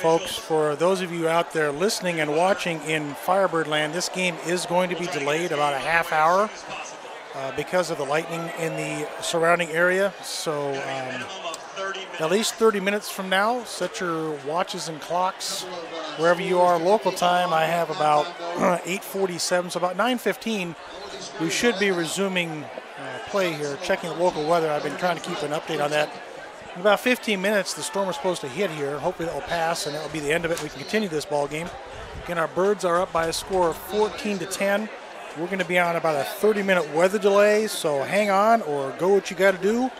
Folks, for those of you out there listening and watching in Firebird land, this game is going to be delayed about a half hour because of the lightning in the surrounding area. So at least 30 minutes from now, set your watches and clocks wherever you are. Local time, I have about 8:47, so about 9:15, we should be resuming play here, checking the local weather. I've been trying to keep an update on that. In about 15 minutes, the storm is supposed to hit here. Hopefully that will pass, and that will be the end of it. We can continue this ball game. Again, our Birds are up by a score of 14-10. We're going to be on about a 30-minute weather delay, so hang on or go what you got to do,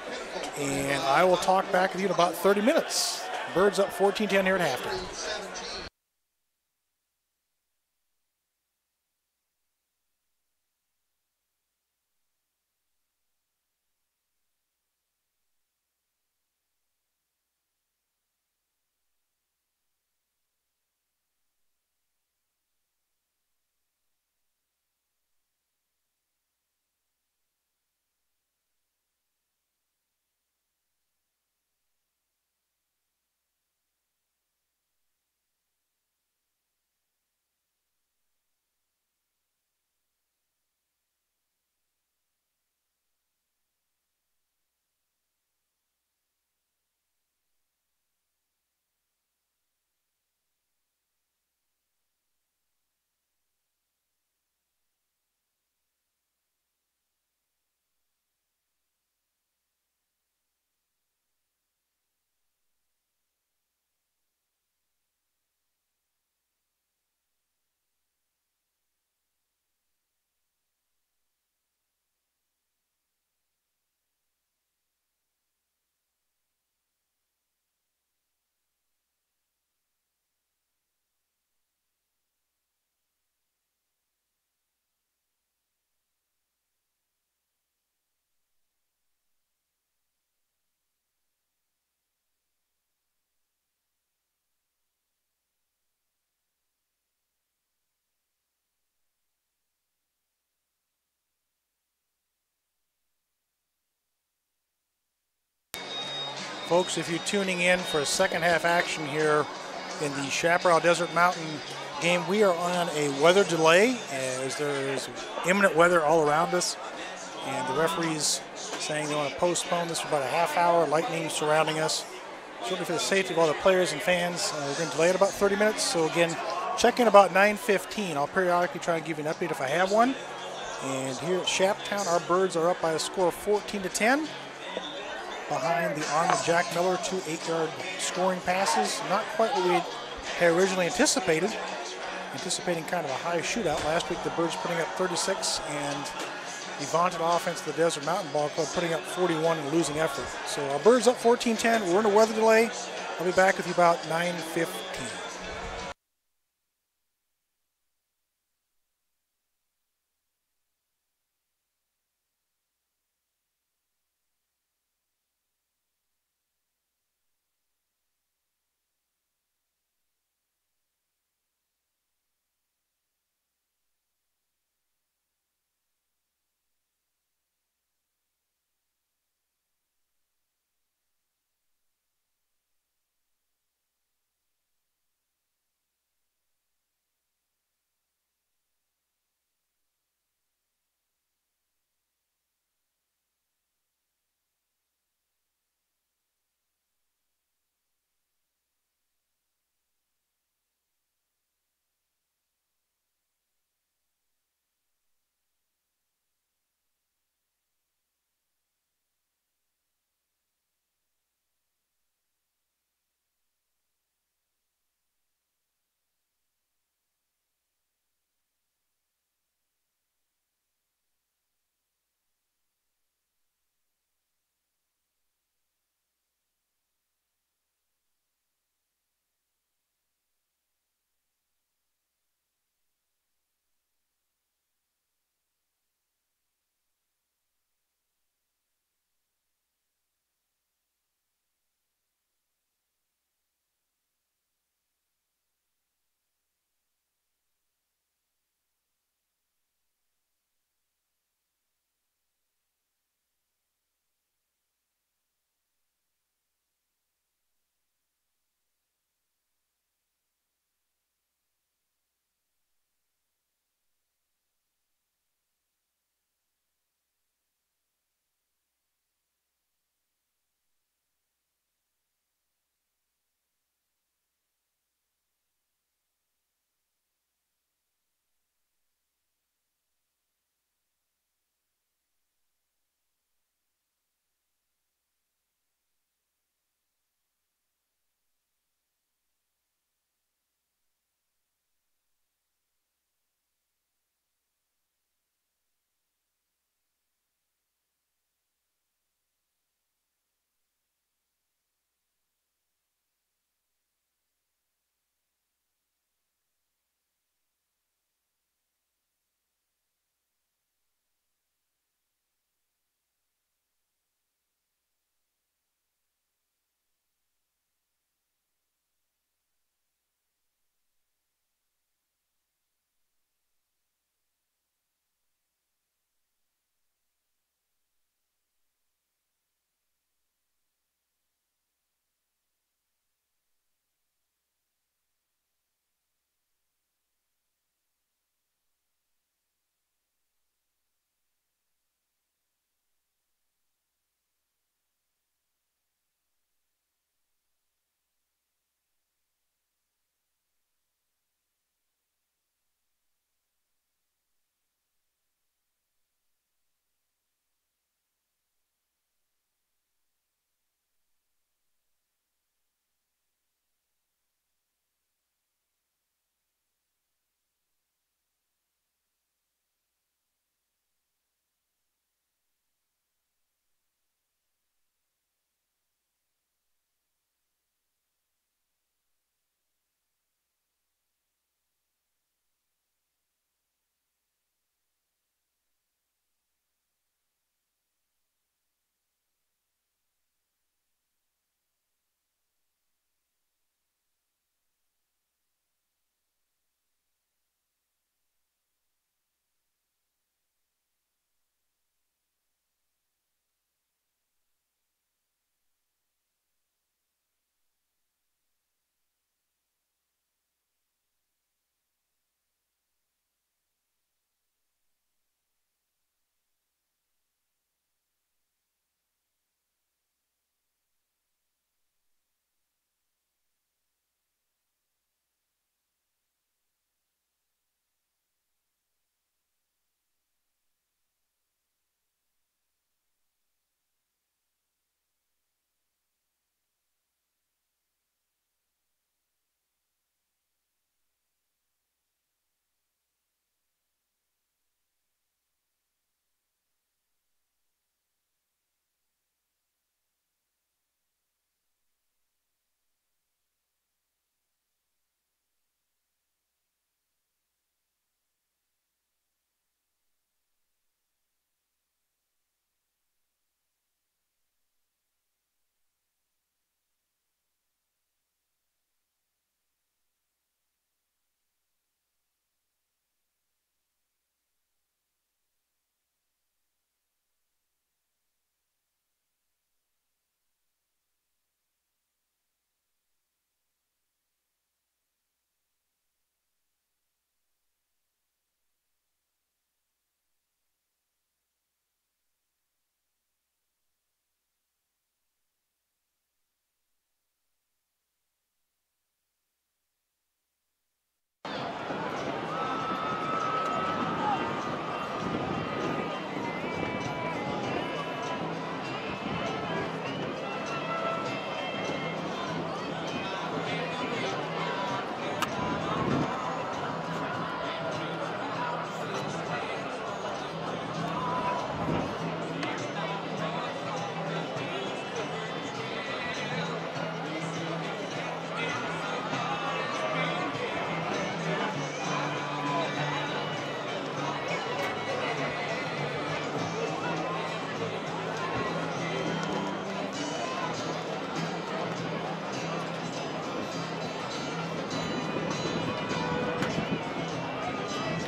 and I will talk back with you in about 30 minutes. Birds up 14-10 here at halftime. Folks, if you're tuning in for a second half action here in the Chaparral Desert Mountain game, we are on a weather delay as there is imminent weather all around us, and the referees saying they want to postpone this for about a half hour, lightning surrounding us. Certainly for the safety of all the players and fans, we're going to delay it about 30 minutes. So again, check in about 9:15. I'll periodically try and give you an update if I have one. And here at Shaptown, our Birds are up by a score of 14-10. Behind the arm of Jack Miller, 2 8-yard scoring passes. Not quite what we had originally anticipated. Anticipating kind of a high shootout. Last week the Birds putting up 36, and the vaunted offense of the Desert Mountain Ball Club putting up 41 and losing effort. So our Birds up 14-10. We're in a weather delay. I'll be back with you about 9:15.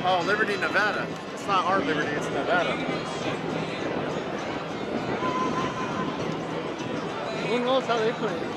Oh, Liberty, Nevada. It's not our Liberty, it's Nevada. Who knows how they play?